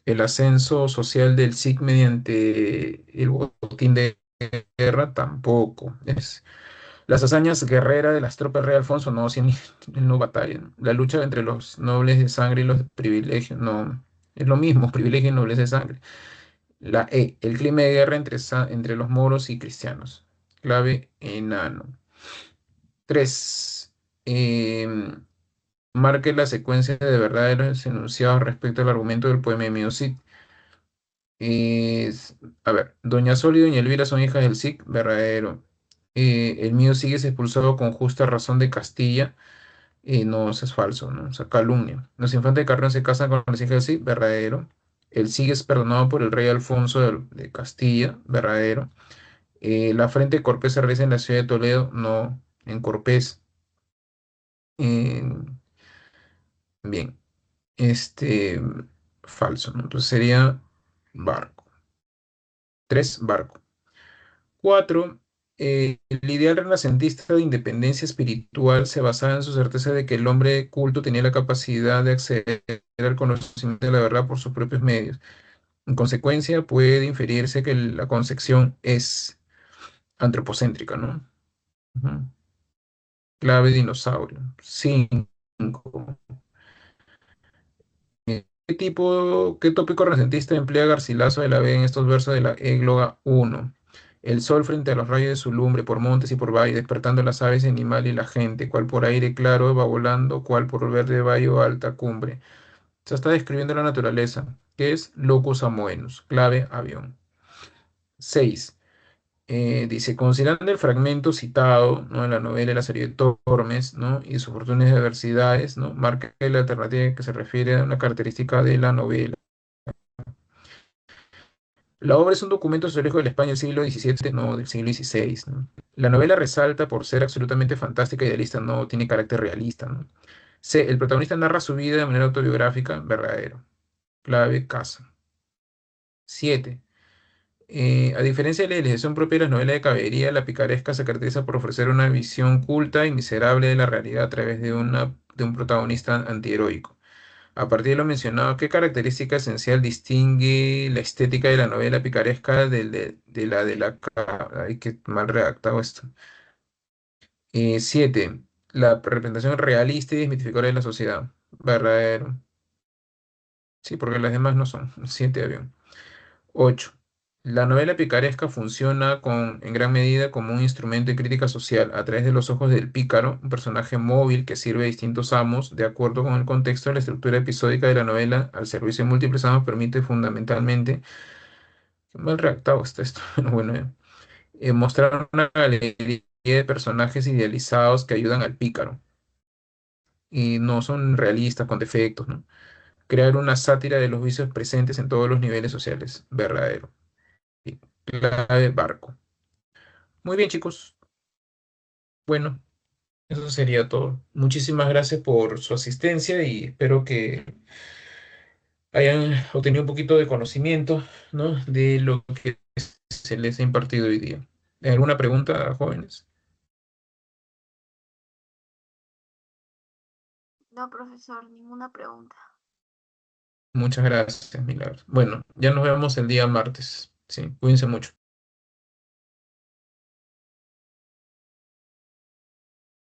El ascenso social del Cid mediante el botín de guerra tampoco. Las hazañas guerreras de las tropas de Rey Alfonso, no, si él no batalla. ¿No? La lucha entre los nobles de sangre y los de privilegio, no. Es lo mismo, privilegio y nobles de sangre. La E, el clima de guerra entre los moros y cristianos. Clave, enano. 3. Marque la secuencia de verdaderos enunciados respecto al argumento del poema de Mío Cid. A ver, Doña Sol y Doña Elvira son hijas del Cid, verdadero. El mío Cid es expulsado con justa razón de Castilla. No, eso es falso, ¿no? O sea, calumnia. Los infantes de Carrión se casan con las hijas del Cid, verdadero. El Cid es perdonado por el rey Alfonso de Castilla, verdadero. La frente de Corpés se realiza en la ciudad de Toledo, no, en Corpés. Eh, bien, este, falso, ¿no? Entonces sería barco. 3, barco. 4. El ideal renacentista de independencia espiritual se basaba en su certeza de que el hombre culto tenía la capacidad de acceder al conocimiento de la verdad por sus propios medios. En consecuencia, puede inferirse que la concepción es antropocéntrica, ¿no? Ujú. Clave dinosaurio. 5. ¿Qué tópico renacentista emplea Garcilaso de la Vega en estos versos de la Égloga 1? El sol frente a los rayos de su lumbre, por montes y por valles, despertando las aves y animales y la gente, cual por aire claro va volando, cual por verde valle o alta cumbre. Se está describiendo la naturaleza, que es locus amoenus, clave avión. 6. Dice, considerando el fragmento citado, ¿no?, en la novela de la serie de Tormes, ¿no?, y sus oportunas adversidades, ¿no?, marca la alternativa que se refiere a una característica de la novela. La obra es un documento histórico de la España del siglo XVII, no del siglo XVI, ¿no? La novela resalta por ser absolutamente fantástica y idealista, no tiene carácter realista, ¿no? C. El protagonista narra su vida de manera autobiográfica, verdadero. Clave, casa. 7. A diferencia de la idealización propia de las novelas de caballería, la picaresca se caracteriza por ofrecer una visión culta y miserable de la realidad a través de un protagonista antiheroico. A partir de lo mencionado, ¿qué característica esencial distingue la estética de la novela picaresca Ay, qué mal redactado esto. 7. La representación realista y desmitificadora de la sociedad. Verdadero. Sí, porque las demás no son. 7, avión. 8. La novela picaresca funciona en gran medida como un instrumento de crítica social a través de los ojos del pícaro, un personaje móvil que sirve a distintos amos de acuerdo con el contexto. La estructura episódica de la novela al servicio de múltiples amos permite fundamentalmente, qué mal redactado está esto, pero bueno, mostrar una galería de personajes idealizados que ayudan al pícaro y no son realistas con defectos, ¿no? Crear una sátira de los vicios presentes en todos los niveles sociales, verdadero. Y clave barco. Muy bien, chicos. Bueno, eso sería todo. Muchísimas gracias por su asistencia y espero que hayan obtenido un poquito de conocimiento, ¿no?, de lo que se les ha impartido hoy día. ¿Alguna pregunta, jóvenes? No, profesor, ninguna pregunta. Muchas gracias, Milagros. Bueno, ya nos vemos el día martes. Sí, cuídense mucho.